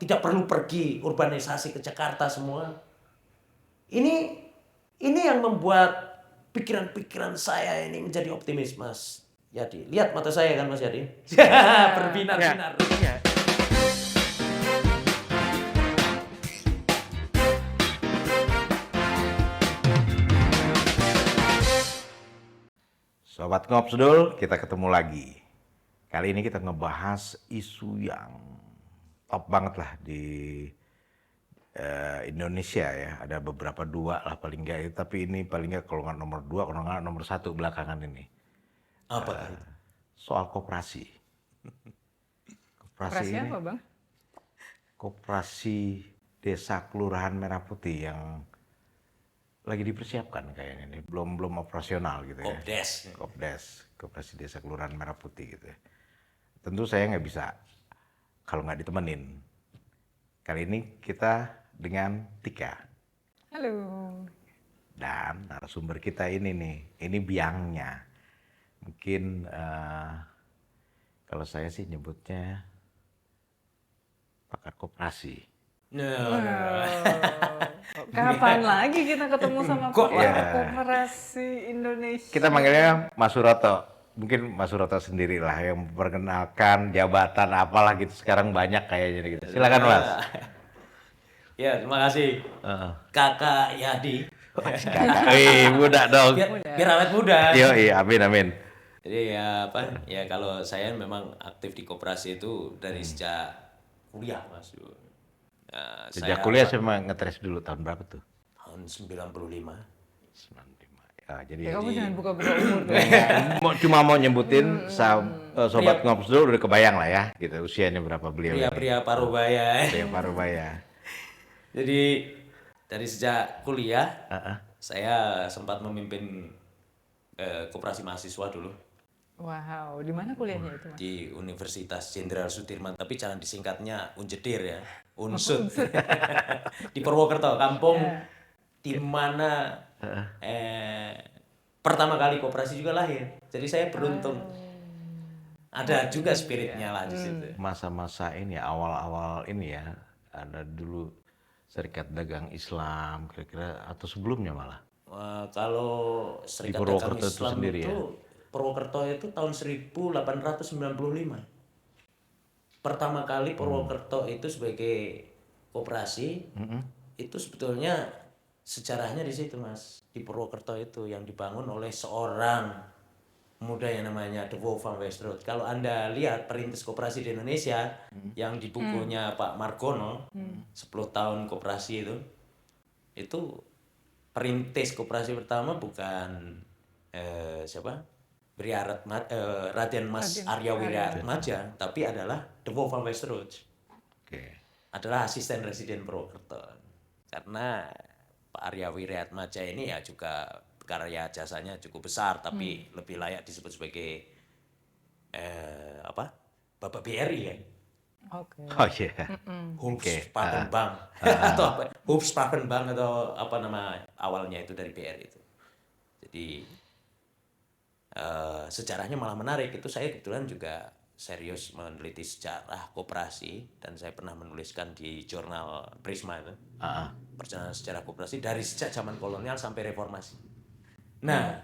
tidak perlu pergi urbanisasi ke Jakarta semua. Ini yang membuat pikiran-pikiran saya ini menjadi optimis, Mas Yadi. Lihat mata saya kan, Mas Yadi? Berbinar-binar. Ya. Sobat Ngobsdul, kita ketemu lagi. Kali ini kita ngebahas isu yang top banget lah di Indonesia ya. Ada beberapa dua lah paling nggak, tapi ini paling nggak kalau nggak nomor 2, kalau nggak nomor 1 belakangan ini. Apa itu? Soal koperasi. Koperasi ini apa, Bang? koperasi Desa Kelurahan Merah Putih yang lagi dipersiapkan kayaknya nih, belum operasional gitu ya. Kopdes, Koperasi Desa Kelurahan Merah Putih gitu ya. Tentu saya nggak bisa kalau nggak ditemenin. Kali ini kita dengan Tika. Halo. Dan narasumber kita ini nih, ini biangnya. Mungkin kalau saya sih nyebutnya pakar koperasi. Kapan lagi kita ketemu sama pakar koperasi Indonesia? Kita manggilnya Mas Suroto. Mungkin Mas Suroto sendiri lah yang memperkenalkan jabatan apalah gitu. Sekarang banyak kayaknya gitu. Silakan Mas. Ya, terima kasih. Kakak Yadi. Kakak, muda dong. Biar awet muda. Iya, amin. Jadi ya kalau saya memang aktif di koperasi itu dari sejak kuliah, Mas. Nah, Sejak kuliah saya ngetres dulu tahun berapa tuh? Tahun 95. 95. Ya, jadi Kamu jangan buka-buka umur dong. cuma mau nyebutin sobat Ngobsdul udah kebayang lah ya, gitu usianya berapa beliau. Pria Parubaya. Pria Parubaya. Jadi dari sejak kuliah saya sempat memimpin koperasi mahasiswa dulu. Wow, di mana kuliahnya itu, Mas? Di Universitas Jenderal Sudirman, tapi jangan disingkatnya Unjedir ya, Unsud. Di Purwokerto, kampung di mana pertama kali koperasi juga lahir. Jadi saya beruntung. Ada juga spiritnya lah di situ. Masa-masa ini awal-awal ini ya, ada dulu Serikat Dagang Islam kira-kira atau sebelumnya malah. Kalau Serikat Dagang Islam sendiri itu ya? Purwokerto itu tahun 1895. Pertama kali Purwokerto itu sebagai koperasi itu sebetulnya sejarahnya di situ, Mas. Di Purwokerto itu yang dibangun oleh seorang muda yang namanya De Wolf van Westerhout. Kalau Anda lihat perintis koperasi di Indonesia yang di bukunya Pak Margono, 10 tahun koperasi itu perintis koperasi pertama bukan siapa? Raden Mas Arya Wiratmaja, tapi adalah De Wolf van Westerhout. Adalah asisten residen Purwokerto. Karena Pak Arya Wiratmaja ini ya juga karya jasanya cukup besar, tapi lebih layak disebut sebagai Bapak BRI ya. Oke. Oh iya. Hoops-Spakenbank atau apa? Hoops-Spakenbank atau apa nama awalnya itu dari BRI itu. Jadi sejarahnya malah menarik. Itu saya kebetulan juga serius meneliti sejarah koperasi dan saya pernah menuliskan di jurnal Prisma itu perjalanan sejarah koperasi dari sejak zaman kolonial sampai reformasi. Nah,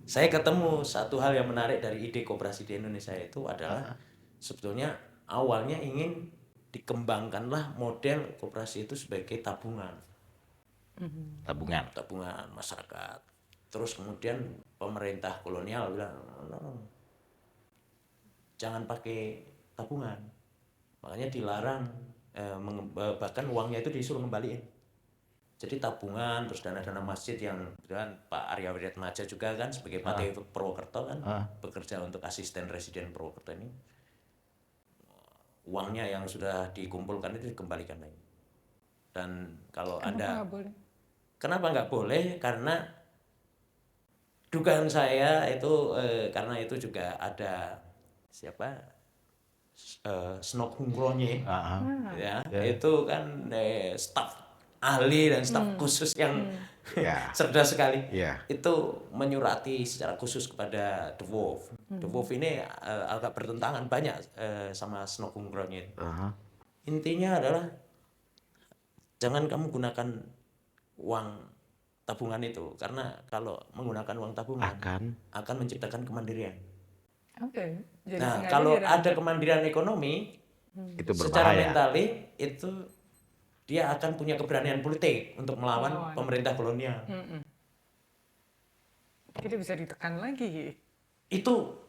saya ketemu satu hal yang menarik dari ide koperasi di Indonesia itu adalah sebetulnya awalnya ingin dikembangkanlah model koperasi itu sebagai tabungan masyarakat. Terus kemudian pemerintah kolonial bilang, no, jangan pakai tabungan. Makanya dilarang, bahkan uangnya itu disuruh kembaliin. Jadi tabungan, terus dana-dana masjid yang kan Pak Arya Wiratmaja juga kan sebagai Patih Purwokerto kan bekerja untuk asisten residen Purwokerto ini. Uangnya yang sudah dikumpulkan itu dikembalikan lagi. Dan kalau kenapa nggak boleh? Karena dugaan saya itu karena itu juga ada Snok Hungronye itu kan staf ahli dan staf khusus yang cerdas sekali. Itu menyurati secara khusus kepada De Wolf. De Wolf ini agak bertentangan banyak sama Snok Hungronye. Intinya adalah jangan kamu gunakan uang tabungan itu, karena kalau menggunakan uang tabungan akan menciptakan kemandirian. Oke. Jadi Nah, sengaja kalau ada dirancang. kemandirian ekonomi, Itu secara berbahaya. mentali itu dia akan punya keberanian politik untuk melawan pemerintah kolonial. Jadi bisa ditekan lagi. Itu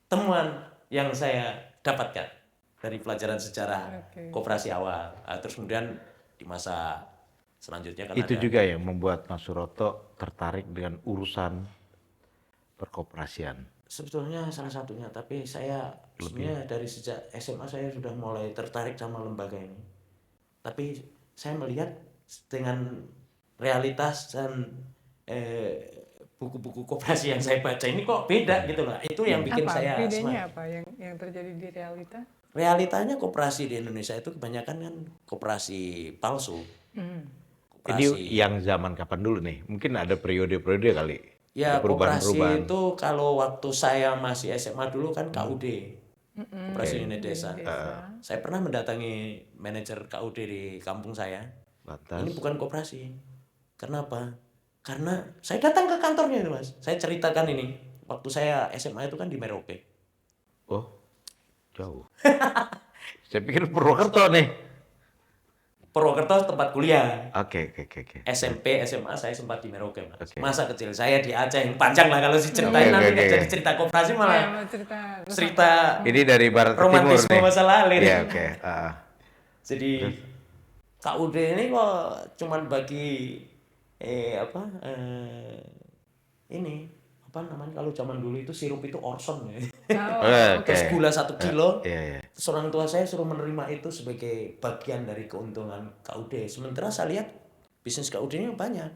temuan yang saya dapatkan dari pelajaran sejarah koperasi awal. Terus kemudian di masa selanjutnya kan Itu ada. juga yang membuat Mas Suroto tertarik dengan urusan perkoperasian. Sebetulnya salah satunya, tapi saya sebenarnya dari sejak SMA saya sudah mulai tertarik sama lembaga ini. Tapi saya melihat dengan realitas dan buku-buku koperasi yang saya baca ini kok beda gitu loh. Itu yang bikin saya Bedanya apa yang terjadi di realita? Realitanya koperasi di Indonesia itu kebanyakan kan koperasi palsu. Ini yang zaman kapan dulu nih? Mungkin ada periode-periode kali. Ya, Ada koperasi itu kalau waktu saya masih SMA dulu kan KUD. Koperasi Unit Desa. Saya pernah mendatangi manajer KUD di kampung saya. Lantas, Ini bukan koperasi. Kenapa? Karena saya datang ke kantornya itu, Mas. Saya ceritakan ini. Waktu saya SMA itu kan di Merauke. oh jauh. Saya pikir Purwokerto nih. Purwokerto tempat kuliah. Oke. SMP, SMA saya sempat di Merauke, Mas. Masa kecil saya di Aceh, yang panjang lah kalau diceritain nanti nggak jadi cerita koperasi malah cerita Ini dari barat ke timur romantisme nih. masa lalu. Iya, oke. Jadi KUD ini kok cuman bagi ini apa namanya, kalau zaman dulu itu sirup itu Orson ya. Terus gula 1 kilo. Terus orang tua saya suruh menerima itu sebagai bagian dari keuntungan KUD. Sementara saya lihat bisnis KUD ini banyak.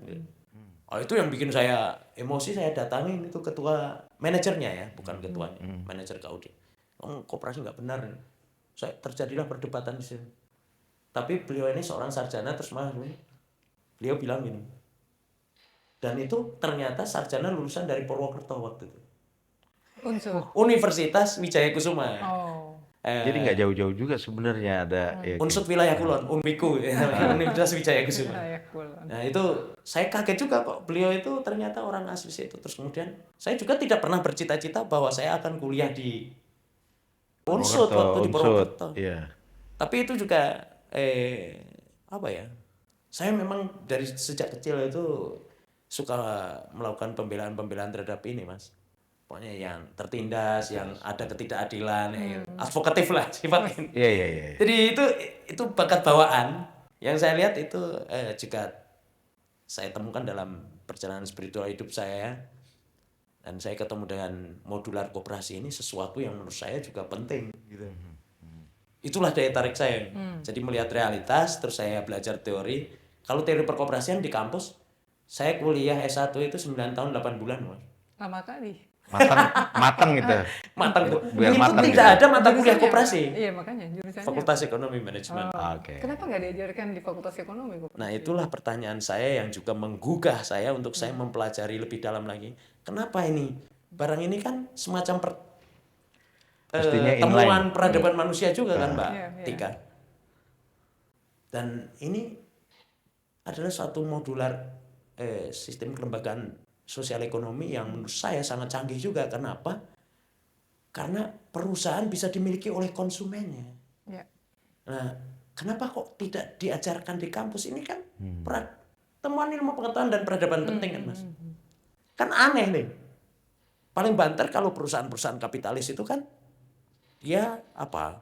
Itu yang bikin saya emosi. Saya datangin itu ketua manajernya ya, bukan ketuanya, manajer KUD. Koperasi nggak benar. Terjadilah perdebatan di sini. Tapi beliau ini seorang sarjana, terus malah beliau bilang gini. Dan itu ternyata sarjana lulusan dari Purwokerto waktu itu. Universitas Wijaya Kusuma. Jadi nggak jauh-jauh juga sebenarnya ada. Unsut Wilayah Kulon, Unpiku, Universitas Wijaya Kusuma. Nah itu saya kaget juga kok, beliau itu ternyata orang asli situ. Terus kemudian saya juga tidak pernah bercita-cita bahwa saya akan kuliah di Unsut waktu di Purwokerto. Tapi itu juga apa ya? Saya memang dari sejak kecil itu suka melakukan pembelaan terhadap ini, Mas. Pokoknya yang tertindas, yang ada ketidakadilan, advokatif lah sifatnya. Iya. Jadi itu bakat bawaan yang saya lihat itu juga saya temukan dalam perjalanan spiritual hidup saya. Dan saya ketemu dengan modular koperasi ini, sesuatu yang menurut saya juga penting gitu. Itulah daya tarik saya. Jadi melihat realitas, terus saya belajar teori. Kalau teori perkoperasian di kampus, saya kuliah S1 itu 9 tahun 8 bulan, Mas. Lama kali. Matang gitu. Matang. Biar itu matang tidak gitu. ada mata kuliah koperasi. Iya, makanya jurusannya. Fakultas Ekonomi Manajemen. Kenapa nggak diajarkan di Fakultas Ekonomi? Nah, itulah pertanyaan saya yang juga menggugah saya untuk saya mempelajari lebih dalam lagi. Kenapa ini? Barang ini kan semacam temuan peradaban manusia juga kan, Mbak Tika. Dan ini adalah suatu modular sistem kelembagaan sosial ekonomi yang menurut saya sangat canggih juga. Kenapa? Karena perusahaan bisa dimiliki oleh konsumennya. Nah, kenapa kok tidak diajarkan di kampus? Ini kan temuan ilmu pengetahuan dan peradaban penting kan, Mas. Kan aneh nih. Paling banter kalau perusahaan-perusahaan kapitalis itu kan dia apa?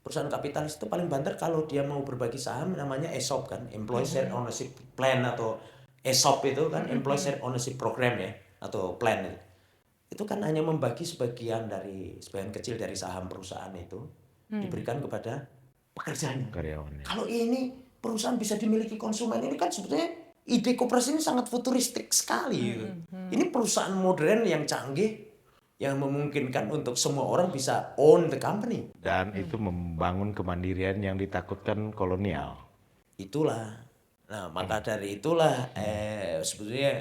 Perusahaan kapitalis itu paling banter kalau dia mau berbagi saham, namanya ESOP kan, Employee Share Ownership Plan, atau ESOP itu kan Employee Share Ownership Program ya, atau plan itu kan hanya membagi sebagian kecil dari saham perusahaan itu diberikan kepada pekerjanya. Karyawannya. Kalau ini perusahaan bisa dimiliki konsumen, ini kan sebetulnya ide koperasi ini sangat futuristik sekali gitu. Ini perusahaan modern yang canggih yang memungkinkan untuk semua orang bisa own the company. Dan itu membangun kemandirian yang ditakutkan kolonial. Itulah. Nah, maka dari itulah sebetulnya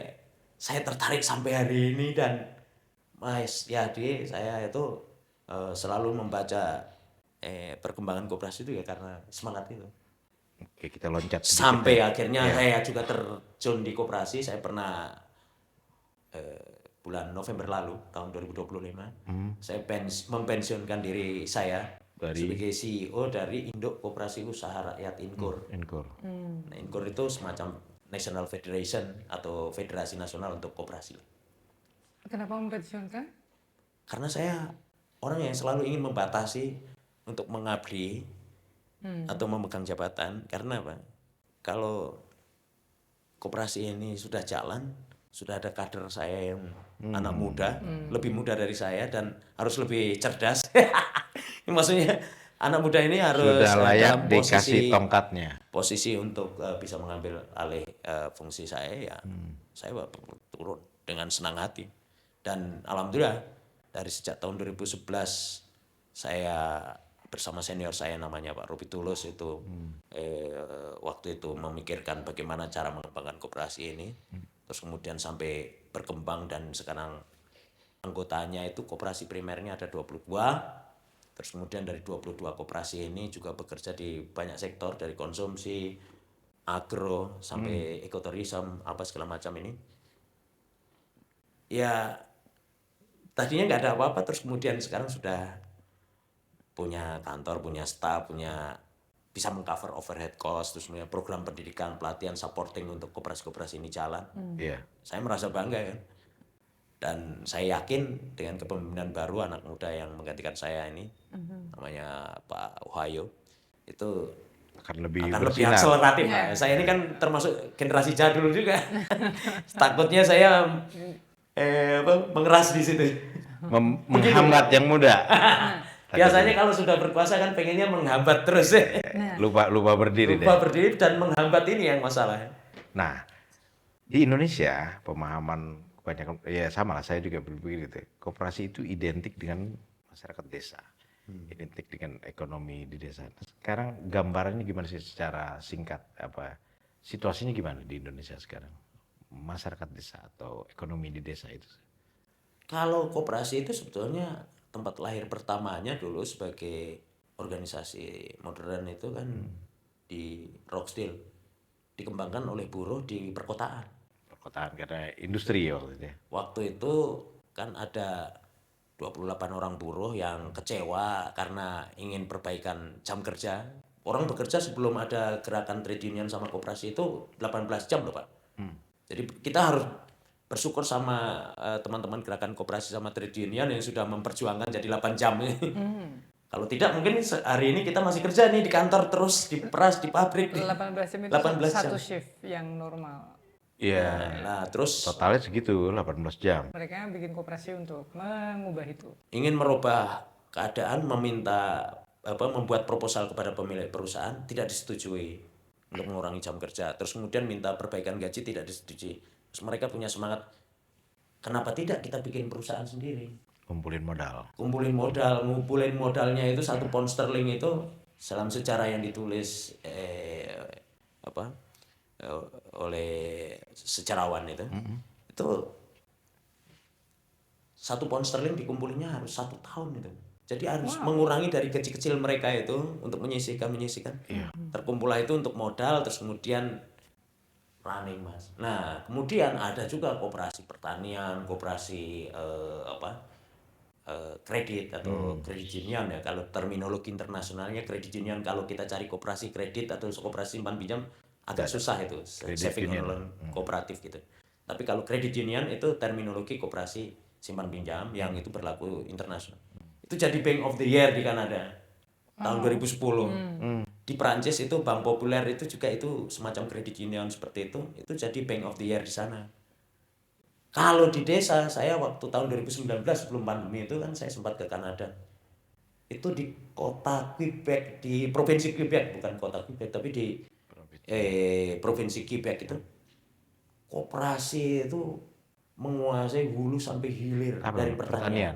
saya tertarik sampai hari ini. Dan Mas Yadi, saya itu selalu membaca perkembangan koperasi itu ya karena semangat itu. Oke, kita loncat sedikit Sampai ya. akhirnya saya juga terjun di koperasi. Saya pernah bulan November lalu tahun 2025 saya mempensiunkan diri saya sebagai CEO dari Induk Koperasi Usaha Rakyat Inkur. Inkur. Nah, Inkur itu semacam National Federation atau Federasi Nasional untuk Koperasi. Kenapa mempensiunkan? Karena saya orang yang selalu ingin membatasi untuk mengabdi atau memegang jabatan. Karena apa? Kalau koperasi ini sudah jalan, sudah ada kader saya yang anak muda, lebih muda dari saya dan harus lebih cerdas. Maksudnya anak muda ini harus Sudah layak dalam dikasih tongkatnya. posisi untuk bisa mengambil alih fungsi saya ya. Saya turun dengan senang hati. Dan alhamdulillah dari sejak tahun 2011 saya bersama senior saya namanya Pak Rupi Tulus itu waktu itu memikirkan bagaimana cara mengembangkan koperasi ini. Terus kemudian sampai berkembang dan sekarang anggotanya itu koperasi primernya ada 22. Terus kemudian dari 22 koperasi ini juga bekerja di banyak sektor dari konsumsi, agro, sampai ekoturism, apa segala macam ini. Ya tadinya nggak ada apa-apa, terus kemudian sekarang sudah punya kantor, punya staff, bisa mengcover overhead cost, terus punya program pendidikan, pelatihan, supporting untuk koperasi-koperasi ini jalan. Saya merasa bangga kan. Dan saya yakin dengan kepemimpinan baru anak muda yang menggantikan saya ini, namanya Pak Wahyu, itu akan lebih akseleratif. Saya ini kan termasuk generasi jadul juga. Takutnya saya mengeras di situ. Menghambat yang muda. Biasanya kalau sudah berkuasa kan pengennya menghambat terus. Lupa berdiri Lupa berdiri dan menghambat ini yang masalah. Nah, di Indonesia pemahaman kebanyakan ya sama lah, saya juga berpikir gitu. Koperasi itu identik dengan masyarakat desa. Identik dengan ekonomi di desa. Sekarang gambarannya gimana sih secara singkat, situasinya gimana di Indonesia sekarang? Masyarakat desa atau ekonomi di desa itu? Kalau koperasi itu sebetulnya tempat lahir pertamanya dulu sebagai organisasi modern itu kan di Rochdale, dikembangkan oleh buruh di perkotaan. Perkotaan karena industri ya waktu itu. Waktu itu kan ada 28 orang buruh yang kecewa karena ingin perbaikan jam kerja. Orang bekerja sebelum ada gerakan trade union sama koperasi itu 18 jam loh Pak. Jadi kita harus bersyukur sama teman-teman gerakan koperasi sama trade union yang sudah memperjuangkan jadi 8 jam. Kalau tidak mungkin hari ini kita masih kerja nih di kantor terus, di peras, di pabrik. 18 jam itu 18 satu jam. shift yang normal. Iya. Nah, terus totalnya segitu 18 jam. Mereka bikin koperasi untuk mengubah itu. Ingin merubah keadaan, membuat proposal kepada pemilik perusahaan, tidak disetujui untuk mengurangi jam kerja. Terus kemudian minta perbaikan gaji, tidak disetujui. Terus mereka punya semangat, kenapa tidak kita bikin perusahaan sendiri? Kumpulin modal, ngumpulin modalnya itu 1 pound sterling itu dalam sejarah yang ditulis oleh sejarawan itu, itu 1 pound sterling dikumpulinya harus 1 tahun itu. Jadi harus mengurangi dari gaji kecil mereka itu untuk menyisihkan. Terkumpullah itu untuk modal, terus kemudian running Mas. Nah kemudian ada juga koperasi pertanian, koperasi kredit atau kredit union ya, kalau terminologi internasionalnya kredit union. Kalau kita cari koperasi kredit atau koperasi simpan pinjam agak susah itu, saving and loan kooperatif gitu. Tapi kalau kredit union itu terminologi koperasi simpan pinjam yang itu berlaku internasional. Itu jadi Bank of the Year di Kanada tahun 2010. Di Prancis itu Bank Populer itu juga itu semacam kredit union seperti itu jadi Bank of the Year di sana. Kalau di desa, saya waktu tahun 2019 sebelum pandemi itu kan saya sempat ke Kanada. Itu di kota Quebec, di provinsi Quebec, bukan kota Quebec, tapi di provinsi Quebec itu koperasi itu menguasai hulu sampai hilir dari pertanian.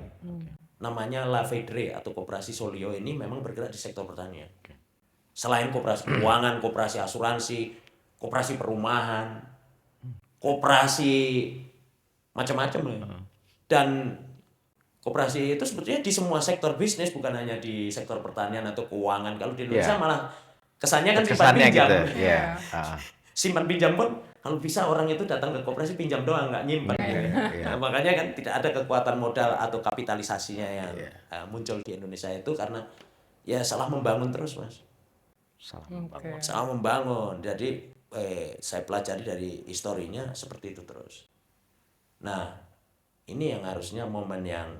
Namanya La Fedre atau koperasi Solio ini memang bergerak di sektor pertanian. Selain koperasi keuangan, koperasi asuransi, koperasi perumahan, koperasi macam-macam. Dan koperasi itu sebetulnya di semua sektor bisnis, bukan hanya di sektor pertanian atau keuangan. Kalau di Indonesia malah kesannya kan simpan Kesannya pinjam. gitu. Iya. Simpan pinjam pun kalau bisa orang itu datang ke koperasi pinjam doang, nggak nyimpan. Nah, makanya kan tidak ada kekuatan modal atau kapitalisasinya yang muncul di Indonesia itu karena ya salah membangun terus, Mas. Salah membangun. Jadi saya pelajari dari historinya seperti itu terus. Nah, ini yang harusnya momen yang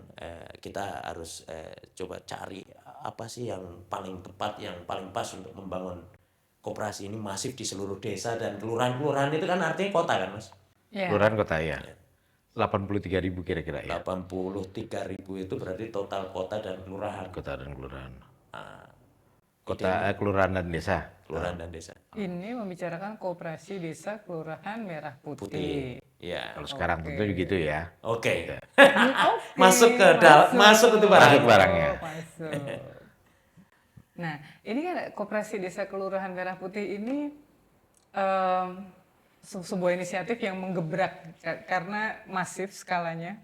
kita harus coba cari apa sih yang paling tepat, yang paling pas untuk membangun koperasi ini masif di seluruh desa dan kelurahan-kelurahan itu kan artinya kota kan, Mas? Kelurahan kota ya. 83.000 kira-kira ya. 83.000 itu berarti total kota dan kelurahan. Kota dan kelurahan. Kota, kelurahan dan desa. Kelurahan dan desa. Ini membicarakan koperasi desa kelurahan Merah Putih. Ya. Kalau sekarang tentu begitu ya. Oke. Masuk ke masuk itu barang. Masuk barangnya. Masuk. Nah, ini kan koperasi desa kelurahan Merah Putih ini sebuah inisiatif yang menggebrak karena masif skalanya.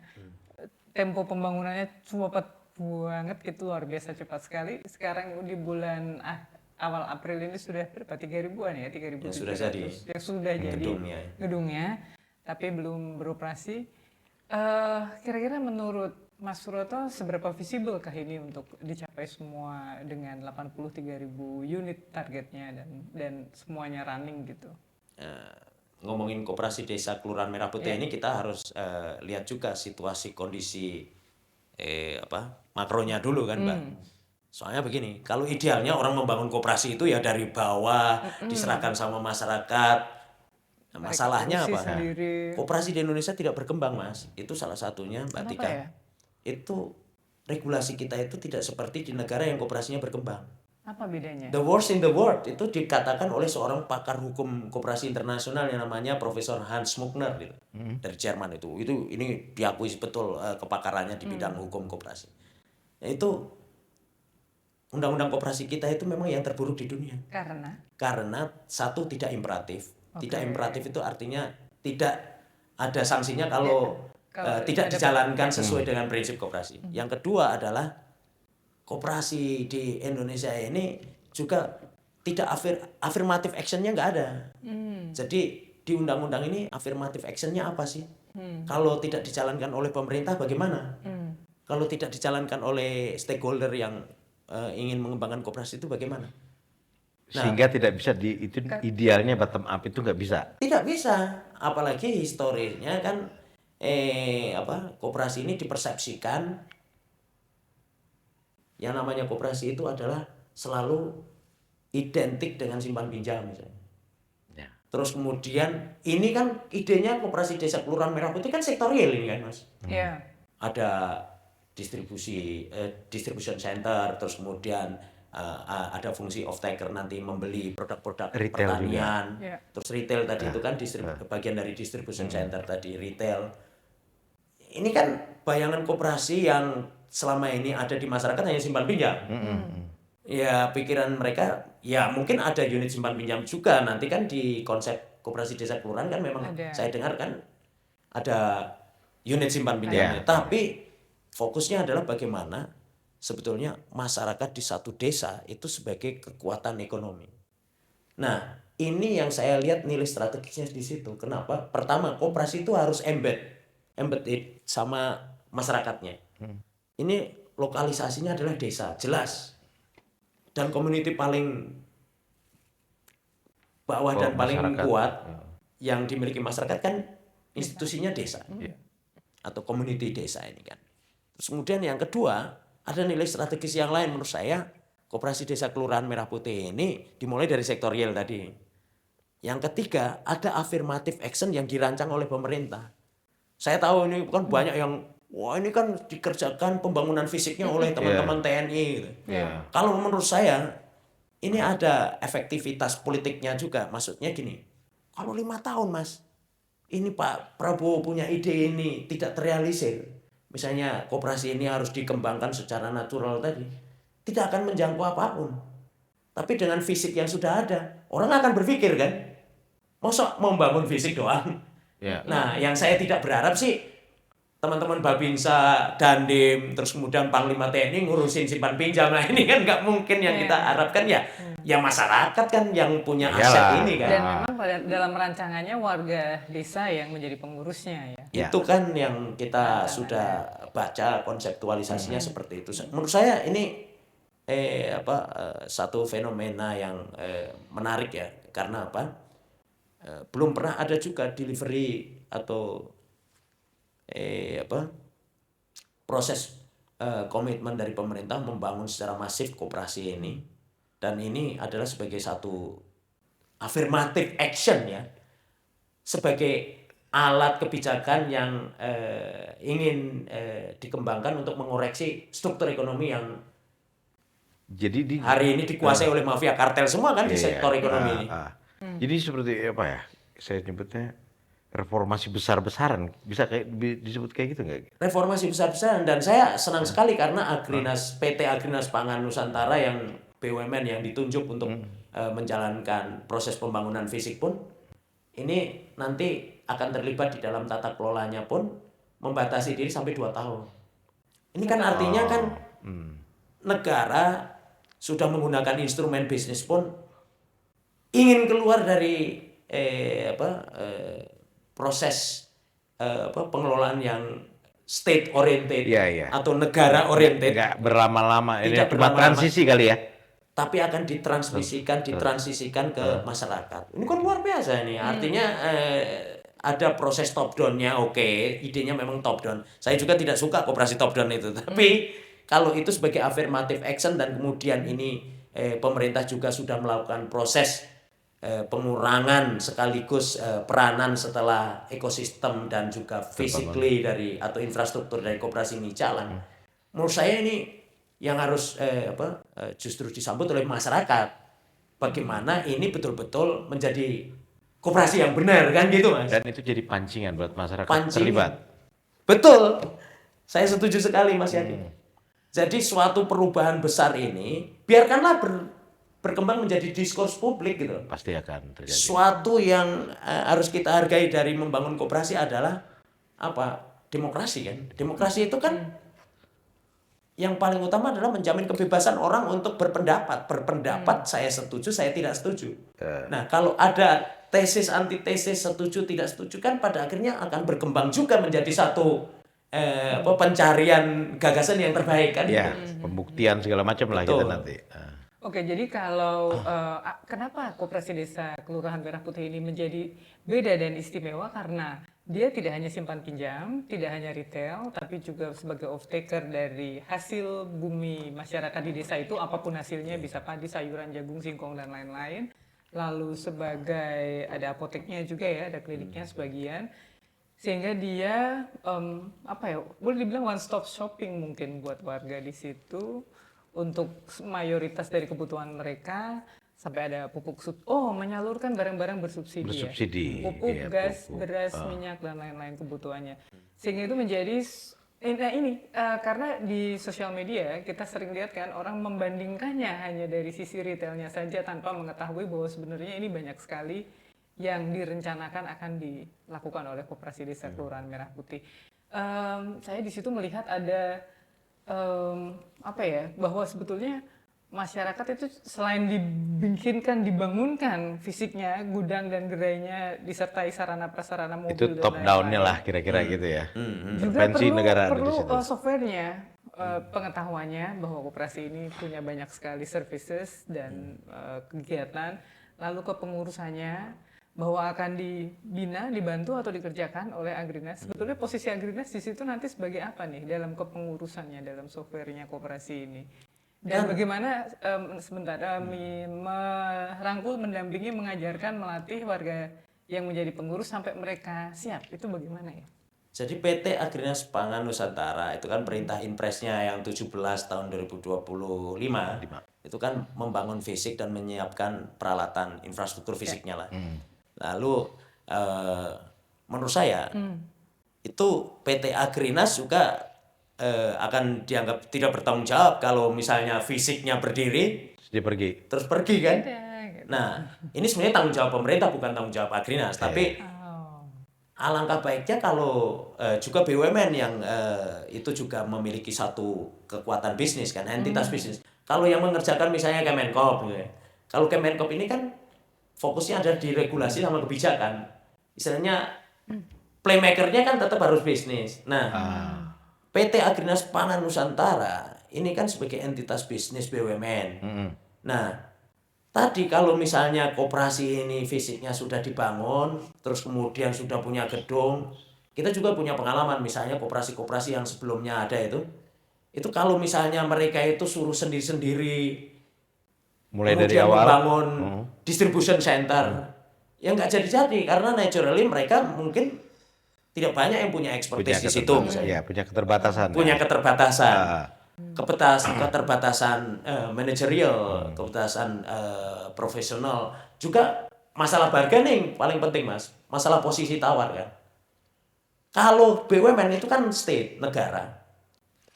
Tempo pembangunannya cepat banget gitu, luar biasa cepat sekali. Sekarang di bulan awal April ini sudah berapa? 3.000-an ya? 3.000 yang sudah jadi. Yang sudah jadi gedungnya, tapi belum beroperasi. Kira-kira menurut Mas Suroto seberapa visible-kah ini untuk dicapai semua dengan 83.000 unit targetnya dan semuanya running gitu? Ngomongin koperasi desa kelurahan Merah Putih ini kita harus lihat juga situasi kondisi makronya dulu kan, Mbak. Soalnya begini, kalau idealnya orang membangun koperasi itu ya dari bawah diserahkan sama masyarakat. Nah, masalahnya apa? Koperasi di Indonesia tidak berkembang, Mas. Itu salah satunya, Mbak Tika. Ya? Itu regulasi kita itu tidak seperti di negara yang koperasinya berkembang. Apa bedanya? The worst in the world itu dikatakan oleh seorang pakar hukum koperasi internasional yang namanya Profesor Hans Muckner gitu, dari Jerman itu. Ini diakui betul kepakarannya di bidang hukum koperasi. Itu undang-undang koperasi kita itu memang yang terburuk di dunia. Karena satu tidak imperatif. Tidak imperatif itu artinya tidak ada sanksinya kalau tidak dijalankan sesuai dengan prinsip koperasi. Yang kedua adalah koperasi di Indonesia ini juga tidak affirmative actionnya nggak ada. Jadi di undang-undang ini affirmative actionnya apa sih? Kalau tidak dijalankan oleh pemerintah bagaimana? Kalau tidak dijalankan oleh stakeholder yang ingin mengembangkan koperasi itu bagaimana? Sehingga tidak bisa itu idealnya bottom up itu nggak bisa. Tidak bisa, apalagi historinya kan koperasi ini dipersepsikan yang namanya koperasi itu adalah selalu identik dengan simpan pinjam misalnya. Ya. Terus kemudian ini kan idenya koperasi desa kelurahan Merah Putih kan sektorial ini kan, Mas. Iya. Ada distribution center, terus kemudian ada fungsi off taker nanti membeli produk-produk retail pertanian. Terus retail tadi itu kan bagian dari distribution center tadi retail. Ini kan bayangan koperasi yang selama ini ada di masyarakat hanya simpan pinjam. Ya pikiran mereka ya mungkin ada unit simpan pinjam juga nanti kan di konsep koperasi desa kelurahan kan memang saya dengar kan ada unit simpan pinjamnya. Tapi fokusnya adalah bagaimana sebetulnya masyarakat di satu desa itu sebagai kekuatan ekonomi. Nah ini yang saya lihat nilai strategisnya di situ. Kenapa? Pertama koperasi itu harus embedded sama masyarakatnya. Ini lokalisasinya adalah desa, jelas. Dan community paling bawah dan paling kuat yang dimiliki masyarakat kan institusinya desa. Atau community desa ini kan. Terus kemudian yang kedua, ada nilai strategis yang lain menurut saya. Koperasi desa kelurahan Merah Putih ini dimulai dari sektorial tadi. Yang ketiga, ada affirmative action yang dirancang oleh pemerintah. Saya tahu ini kan banyak yang wah ini kan dikerjakan pembangunan fisiknya oleh teman-teman TNI gitu. Kalau menurut saya ini ada efektivitas politiknya juga. Maksudnya gini, kalau 5 tahun Mas, ini Pak Prabowo punya ide ini tidak terrealisir. Misalnya koperasi ini harus dikembangkan secara natural tadi, tidak akan menjangkau apapun. Tapi dengan fisik yang sudah ada, orang akan berpikir kan, masa membangun fisik doang. Nah yang saya tidak berharap sih teman-teman Babinsa, Dandim, terus kemudian Panglima TNI ngurusin simpan pinjam. Nah ini kan nggak mungkin yang kita harapkan ya. Ya masyarakat kan yang punya aset ini kan. Dan memang dalam rancangannya warga desa yang menjadi pengurusnya ya. Itu kan yang kita sudah baca konseptualisasinya seperti itu. Menurut saya ini satu fenomena yang menarik ya. Karena apa? Belum pernah ada juga delivery atau proses komitmen dari pemerintah membangun secara masif koperasi ini, dan ini adalah sebagai satu affirmative action ya, sebagai alat kebijakan yang ingin dikembangkan untuk mengoreksi struktur ekonomi yang jadi hari ini dikuasai oleh mafia kartel semua kan di sektor ekonomi ini. Jadi seperti apa ya? Saya nyebutnya reformasi besar-besaran, bisa kayak disebut kayak gitu nggak? Reformasi besar-besaran, dan saya senang sekali karena PT Agrinas Pangan Nusantara yang BUMN yang ditunjuk untuk menjalankan proses pembangunan fisik pun ini nanti akan terlibat di dalam tata kelolanya pun membatasi diri sampai 2 tahun. Ini kan artinya kan negara sudah menggunakan instrumen bisnis pun ingin keluar dari proses pengelolaan yang state oriented atau negara oriented, nggak berlama-lama, ini cuma transisi kali ya, tapi akan ditransisikan ke masyarakat. Ini kan luar biasa ini, artinya ada proses top down-nya. Oke, idenya memang top down. Saya juga tidak suka koperasi top down itu, tapi kalau itu sebagai affirmative action dan kemudian ini pemerintah juga sudah melakukan proses pengurangan sekaligus peranan setelah ekosistem dan juga physically dari atau infrastruktur dari koperasi ini jalan. Menurut saya ini yang harus justru disambut oleh masyarakat. Bagaimana ini betul-betul menjadi koperasi yang benar kan gitu Mas. Dan itu jadi pancingan buat masyarakat terlibat. Betul. Saya setuju sekali Mas Yadi. Jadi suatu perubahan besar ini biarkanlah berkembang menjadi diskurs publik gitu. Pasti akan terjadi. Suatu yang harus kita hargai dari membangun koperasi adalah demokrasi kan. Demokrasi itu kan yang paling utama adalah menjamin kebebasan orang untuk berpendapat. Berpendapat saya setuju, saya tidak setuju. Nah, kalau ada tesis, antitesis, setuju, tidak setuju kan pada akhirnya akan berkembang juga menjadi satu pencarian gagasan yang terbaik kan. Ya, pembuktian segala macam lah kita nanti. Oke, jadi kalau kenapa Koperasi Desa Kelurahan Merah Putih ini menjadi beda dan istimewa karena dia tidak hanya simpan pinjam, tidak hanya retail, tapi juga sebagai off-taker dari hasil bumi masyarakat di desa itu, apapun hasilnya, bisa padi, sayuran, jagung, singkong, dan lain-lain. Lalu sebagai, ada apoteknya juga ya, ada kliniknya sebagian. Sehingga dia, boleh dibilang one-stop shopping mungkin buat warga di situ, untuk mayoritas dari kebutuhan mereka, sampai ada pupuk menyalurkan barang-barang bersubsidi ya. Pupuk, gas, beras, minyak, dan lain-lain kebutuhannya. Sehingga itu menjadi karena di sosial media kita sering lihat kan orang membandingkannya hanya dari sisi retailnya saja tanpa mengetahui bahwa sebenarnya ini banyak sekali yang direncanakan akan dilakukan oleh Koperasi Desa Kelurahan Merah Putih. Saya di situ melihat ada bahwa sebetulnya masyarakat itu selain dibangunkan fisiknya, gudang dan gerainya disertai sarana prasarana mobil itu dan top down-nya lah kira-kira gitu ya. Juga perlu softwarenya, pengetahuannya bahwa koperasi ini punya banyak sekali services dan kegiatan, lalu kepengurusannya bahwa akan dibina, dibantu atau dikerjakan oleh Agrinas. Sebetulnya posisi Agrinas di situ nanti sebagai apa nih dalam kepengurusannya, dalam softwarenya koperasi ini? Dan bagaimana merangkul, mendampingi, mengajarkan, melatih warga yang menjadi pengurus sampai mereka siap, itu bagaimana ya? Jadi PT Agrinas Pangan Nusantara itu kan perintah Impresnya yang 17 tahun 2025 itu kan membangun fisik dan menyiapkan peralatan infrastruktur fisiknya lah. Lalu menurut saya itu PT Agrinas juga akan dianggap tidak bertanggung jawab kalau misalnya fisiknya berdiri dia terus pergi kan. Nah ini sebenarnya tanggung jawab pemerintah bukan tanggung jawab Agrinas, tapi alangkah baiknya kalau juga BUMN yang itu juga memiliki satu kekuatan bisnis kan, entitas bisnis. Kalau yang mengerjakan misalnya Kemenkop, gitu ya. Kalau Kemenkop ini kan fokusnya ada di regulasi sama kebijakan. Istilahnya playmakernya kan tetap harus bisnis. Nah, PT Agrinas Pangan Nusantara ini kan sebagai entitas bisnis BUMN. Nah, tadi kalau misalnya koperasi ini fisiknya sudah dibangun, terus kemudian sudah punya gedung, kita juga punya pengalaman misalnya koperasi-koperasi yang sebelumnya ada itu kalau misalnya mereka itu suruh sendiri-sendiri, mulai dari kemudian awal membangun distribution center, ya nggak jadi-jadi karena naturally mereka mungkin tidak banyak yang punya expertise di situ misalnya. Ya, punya keterbatasan. Punya keterbatasan. Keterbatasan manajerial, keterbatasan profesional, juga masalah bargaining paling penting Mas, masalah posisi tawar kan. Kalau BUMN itu kan state, negara.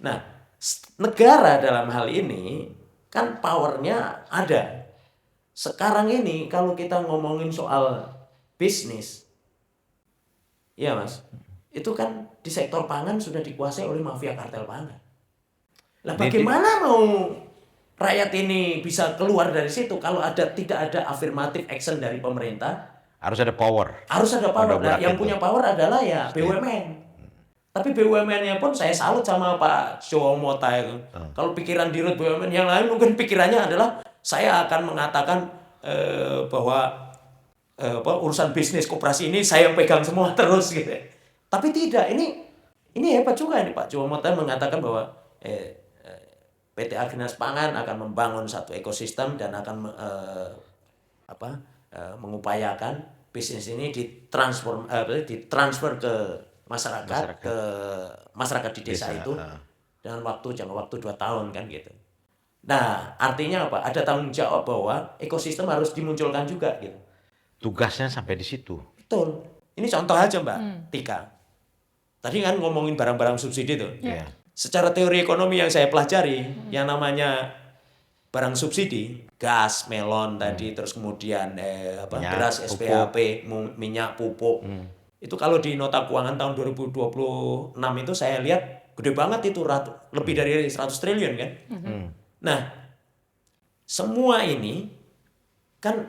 Nah, negara dalam hal ini kan powernya ada. Sekarang ini kalau kita ngomongin soal bisnis, ya Mas, itu kan di sektor pangan sudah dikuasai oleh mafia kartel pangan. Lah bagaimana mau rakyat ini bisa keluar dari situ kalau tidak ada affirmative action dari pemerintah? Harus ada power. Harus ada power. Nah, yang punya power adalah ya BUMN. Tapi BUMN-nya pun saya salut sama Pak Jowo Mota itu. Kalau pikiran dirut BUMN yang lain mungkin pikirannya adalah saya akan mengatakan bahwa urusan bisnis koperasi ini saya yang pegang semua terus gitu. Tapi tidak, ini hebat juga ini Pak Jowo Mota mengatakan bahwa PT Agrinas Pangan akan membangun satu ekosistem dan akan mengupayakan bisnis ini ditransfer ke masyarakat, ke masyarakat di desa itu dengan jangka waktu 2 tahun kan gitu. Nah, artinya apa? Ada tanggung jawab bahwa ekosistem harus dimunculkan juga gitu. Tugasnya sampai di situ. Betul. Ini contoh aja Mbak Tika. Tadi kan ngomongin barang-barang subsidi tuh. Yeah. Secara teori ekonomi yang saya pelajari, yang namanya barang subsidi, gas, melon tadi, terus kemudian beras, SPAP, minyak, pupuk. Itu kalau di nota keuangan tahun 2026 itu saya lihat gede banget itu, lebih dari 100 triliun kan. Nah, semua ini kan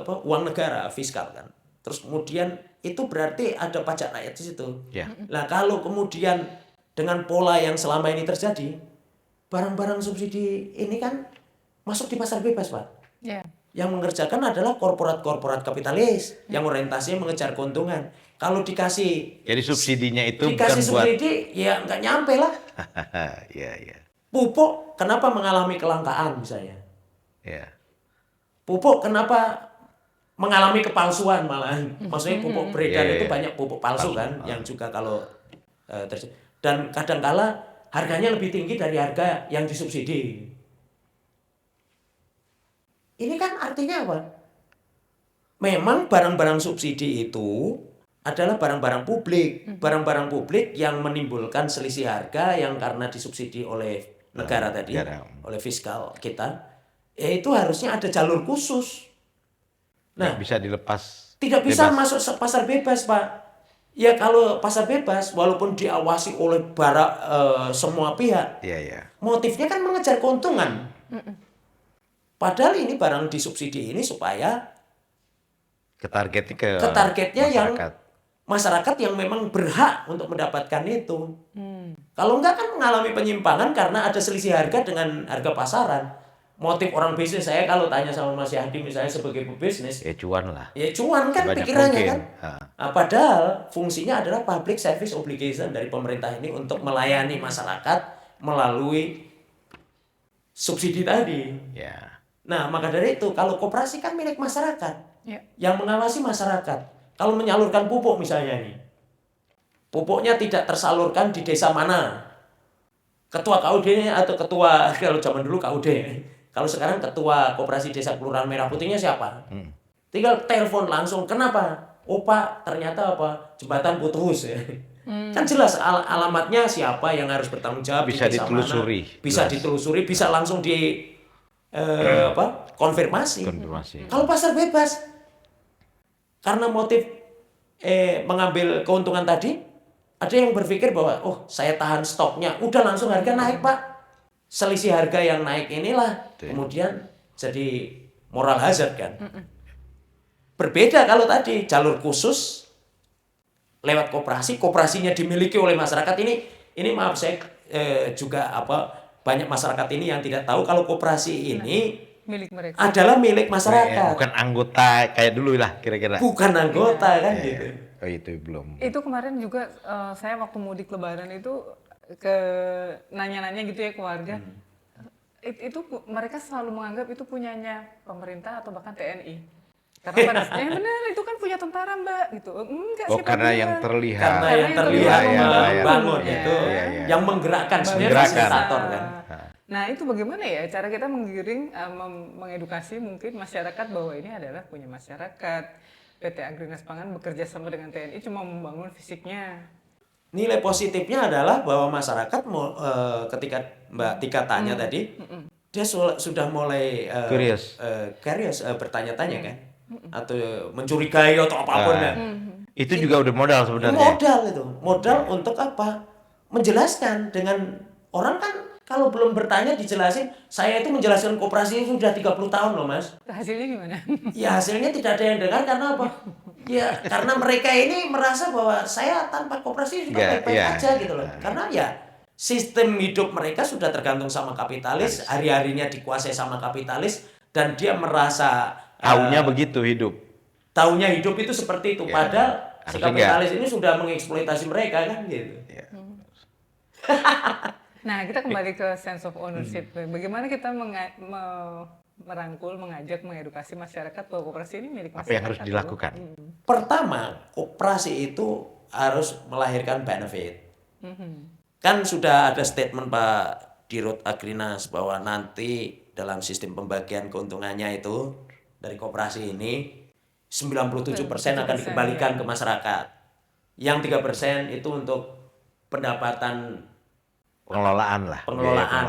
uang negara, fiskal kan. Terus kemudian itu berarti ada pajak rakyat di situ. Yeah. Nah, kalau kemudian dengan pola yang selama ini terjadi, barang-barang subsidi ini kan masuk di pasar bebas, Pak. Yeah. Yang mengerjakan adalah korporat-korporat kapitalis yang orientasinya mengejar keuntungan. Kalau dikasih, jadi subsidinya itu dikasih bukan subsidi, ya nggak nyampe lah. Iya. Pupuk kenapa mengalami kelangkaan misalnya? Iya. Pupuk kenapa mengalami kepalsuan malahan? Maksudnya pupuk beredar itu banyak pupuk palsu kan, yang juga kalau dan kadangkala harganya lebih tinggi dari harga yang disubsidi. Ini kan artinya apa? Memang barang-barang subsidi itu adalah barang-barang publik. Barang-barang publik yang menimbulkan selisih harga yang karena disubsidi oleh negara tadi, oleh fiskal kita. Itu harusnya ada jalur khusus. Nah, bisa dilepas. Tidak bisa masuk pasar bebas, Pak. Ya kalau pasar bebas, walaupun diawasi oleh semua pihak, motifnya kan mengejar keuntungan. Padahal ini barang disubsidi ini supaya targetnya yang masyarakat yang memang berhak untuk mendapatkan itu. Kalau enggak kan mengalami penyimpangan karena ada selisih harga dengan harga pasaran. Motif orang bisnis, saya kalau tanya sama Mas Yahdi misalnya sebagai pebisnis, ya cuan lah. Ya cuan kan pikirannya kan. Nah, padahal fungsinya adalah public service obligation dari pemerintah ini untuk melayani masyarakat melalui subsidi tadi. Ya. Nah, maka dari itu kalau koperasi kan milik masyarakat, yang mengawasi masyarakat. Kalau menyalurkan pupuk misalnya nih, pupuknya tidak tersalurkan di desa mana, ketua KUD atau ketua, kalau zaman dulu KUD, kalau sekarang ketua koperasi desa kelurahan Merah Putihnya siapa? Tinggal telepon langsung. Kenapa? Oh Pak, ternyata jembatan putus ya. Kan jelas alamatnya siapa yang harus bertanggung jawab, bisa ditelusuri. Bisa ditelusuri, bisa langsung konfirmasi. Kalau pasar bebas, karena motif mengambil keuntungan tadi, ada yang berpikir bahwa saya tahan stoknya, udah langsung harga naik Pak. Selisih harga yang naik inilah kemudian jadi moral hazard kan. Berbeda kalau tadi jalur khusus lewat koperasi, koperasinya dimiliki oleh masyarakat. Ini maaf saya juga banyak masyarakat ini yang tidak tahu kalau koperasi ini milik mereka. Adalah milik masyarakat. Bukan anggota kayak dulu lah kira-kira. Bukan anggota kan gitu. Oh itu belum. Itu kemarin juga saya waktu mudik lebaran itu nanya-nanya gitu ya ke warga. Itu mereka selalu menganggap itu punyanya pemerintah atau bahkan TNI. Karena pada benar itu kan punya tentara Mbak gitu. Enggak sih karena yang terlihat. Karena yang terlihat membangun itu, yang menggerakkan sebenarnya fasilitator kan. Nah itu bagaimana ya cara kita menggiring, mengedukasi mungkin masyarakat bahwa ini adalah punya masyarakat. PT Agrinas Pangan bekerja sama dengan TNI cuma membangun fisiknya. Nilai positifnya adalah bahwa masyarakat ketika Mbak Tika tanya tadi, dia sudah mulai curious, bertanya-tanya kan, atau mencurigai atau apapun ya. Itu juga udah modal sebenarnya. Modal untuk apa? Menjelaskan dengan orang kan. Kalau belum bertanya dijelasin, saya itu menjelaskan koperasi sudah 30 tahun loh Mas. Hasilnya gimana? Ya hasilnya tidak ada yang dengar karena apa? Ya karena mereka ini merasa bahwa saya tanpa koperasi sudah baik-baik aja gitu loh. Karena ya sistem hidup mereka sudah tergantung sama kapitalis, hari-harinya dikuasai sama kapitalis, dan dia merasa taunya begitu hidup. Taunya hidup itu seperti itu, padahal si kapitalis ini sudah mengeksploitasi mereka kan gitu. Nah, kita kembali ke sense of ownership. Bagaimana kita merangkul, mengajak, mengedukasi masyarakat bahwa koperasi ini milik masyarakat. Apa yang harus dilakukan? Pertama, koperasi itu harus melahirkan benefit. Kan sudah ada statement Pak Dirut Agrinas bahwa nanti dalam sistem pembagian keuntungannya itu dari koperasi ini 97% akan dikembalikan ke masyarakat. Yang 3% itu untuk pendapatan pengelolaan